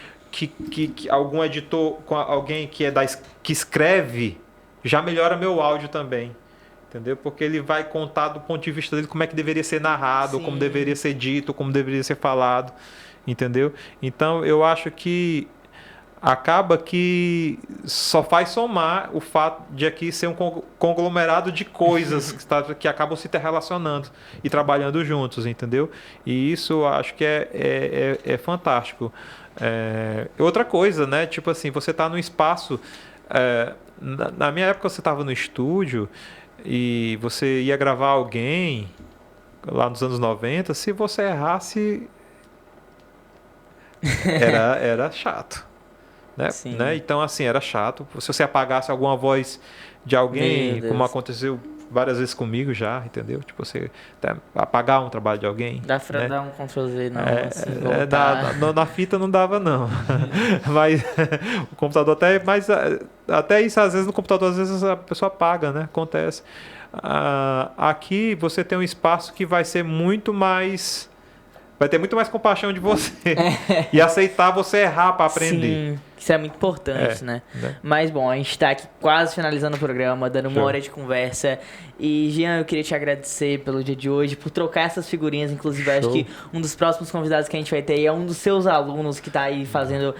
algum editor, com alguém que escreve, já melhora meu áudio também. Entendeu? Porque ele vai contar do ponto de vista dele como é que deveria ser narrado, como deveria ser dito, como deveria ser falado. Entendeu? Então, eu acho que acaba que só faz somar o fato de aqui ser um conglomerado de coisas que acabam se interrelacionando e trabalhando juntos, entendeu? E isso eu acho que é fantástico. Outra coisa, né? Tipo assim, você está no espaço... na minha época, você estava no estúdio e você ia gravar alguém lá nos anos 90, se você errasse... Era chato, né? Então, assim, era chato. Se você apagasse alguma voz de alguém, como aconteceu várias vezes comigo já, entendeu? Tipo, você apagar um trabalho de alguém. Dá pra dar um Ctrl Z, não. Na fita não dava, não. Mas o computador até isso, às vezes, no computador, às vezes a pessoa apaga, né? Acontece. Aqui você tem um espaço que vai ter muito mais compaixão de você e aceitar você errar para aprender. Sim, isso é muito importante, né? Mas bom, a gente tá aqui quase finalizando o programa, dando uma hora de conversa. E Jean, eu queria te agradecer pelo dia de hoje, por trocar essas figurinhas. Inclusive, acho que um dos próximos convidados que a gente vai ter é um dos seus alunos que tá aí fazendo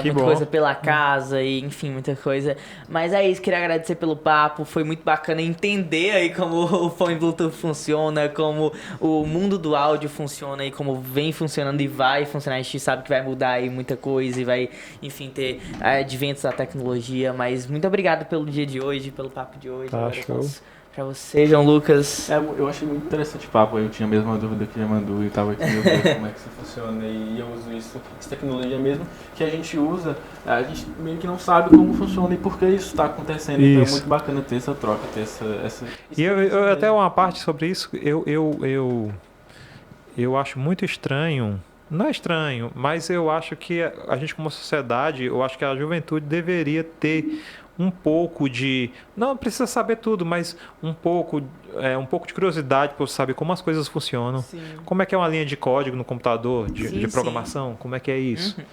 muita coisa pela casa e, enfim, muita coisa. Mas é isso, queria agradecer pelo papo. Foi muito bacana entender aí como o fone Bluetooth funciona, como o mundo do áudio funciona e como vem funcionando e vai funcionar. A gente sabe que vai mudar aí muita coisa e vai, enfim, ter adventos da tecnologia. Mas muito obrigado pelo dia de hoje, pelo papo de hoje. Tá, show. Pra você, João Lucas. Eu achei muito interessante o papo. Eu tinha a mesma dúvida que a Mandu e tava aqui, meu Deus, como é que isso funciona. E eu uso isso, essa tecnologia mesmo que a gente usa, a gente meio que não sabe como funciona e por que isso está acontecendo. Então é muito bacana ter essa troca, ter essa E eu até uma parte sobre isso, eu acho muito estranho. Não é estranho, mas eu acho que a gente como sociedade, eu acho que a juventude deveria ter um pouco de... Não precisa saber tudo, mas um pouco de curiosidade para saber como as coisas funcionam. Sim. Como é que é uma linha de código no computador, de Sim, programação, como é que é isso? Uhum.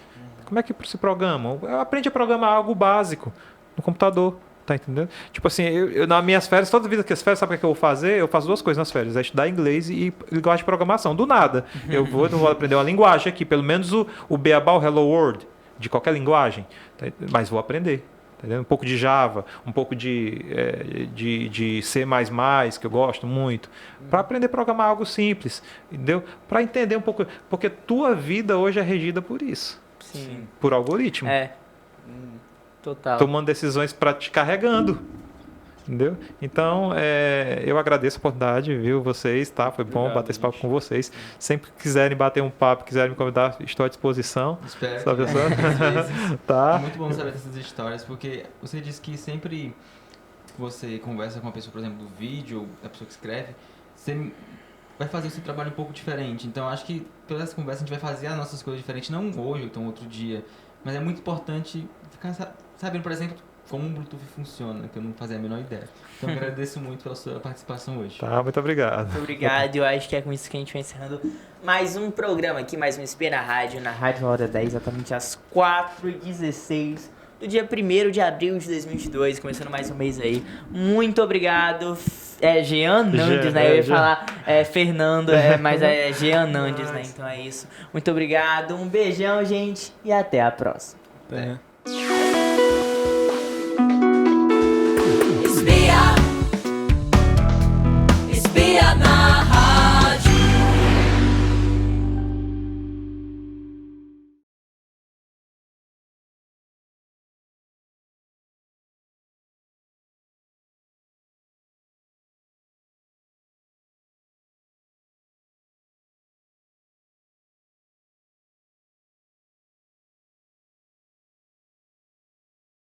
Como é que se programa? Aprende a programar algo básico no computador. Tá entendendo? Tipo assim, eu nas minhas férias, toda vida que as férias, sabe o que eu vou fazer? Eu faço 2 coisas nas férias: é estudar inglês e linguagem de programação. Do nada. Eu vou aprender uma linguagem aqui, pelo menos o Beabá, o Hello World, de qualquer linguagem. Tá? Mas vou aprender. Tá entendendo? Um pouco de Java, um pouco de C++, que eu gosto muito. Para aprender a programar algo simples. Entendeu? Para entender um pouco. Porque tua vida hoje é regida por isso. Sim. Por algoritmo. Total. Tomando decisões para te carregando. Entendeu? Então, eu agradeço a oportunidade, viu, vocês, tá? Foi bom bater esse papo com vocês. Sempre que quiserem bater um papo, quiserem me convidar, estou à disposição. Espero. Sabe que, só? às vezes. Tá. É muito bom saber dessas histórias, porque você diz que sempre que você conversa com uma pessoa, por exemplo, do vídeo, ou da pessoa que escreve, você vai fazer o seu trabalho um pouco diferente. Então, acho que pela essa conversa a gente vai fazer as nossas coisas diferentes, não hoje ou então outro dia, mas é muito importante ficar sabendo, por exemplo, como o Bluetooth funciona, que eu não fazia a menor ideia. Então, eu agradeço muito pela sua participação hoje. Tá, muito obrigado. Muito obrigado. Eu acho que é com isso que a gente vai encerrando mais um programa aqui, mais um SP na Rádio Hora 10, exatamente às 4h16 do dia 1º de abril de 2022, começando mais um mês aí. Muito obrigado. Jean Nandes, né? Eu ia falar Fernando, mas é Jean Nandes, né? Então é isso. Muito obrigado, um beijão, gente, e até a próxima. Até.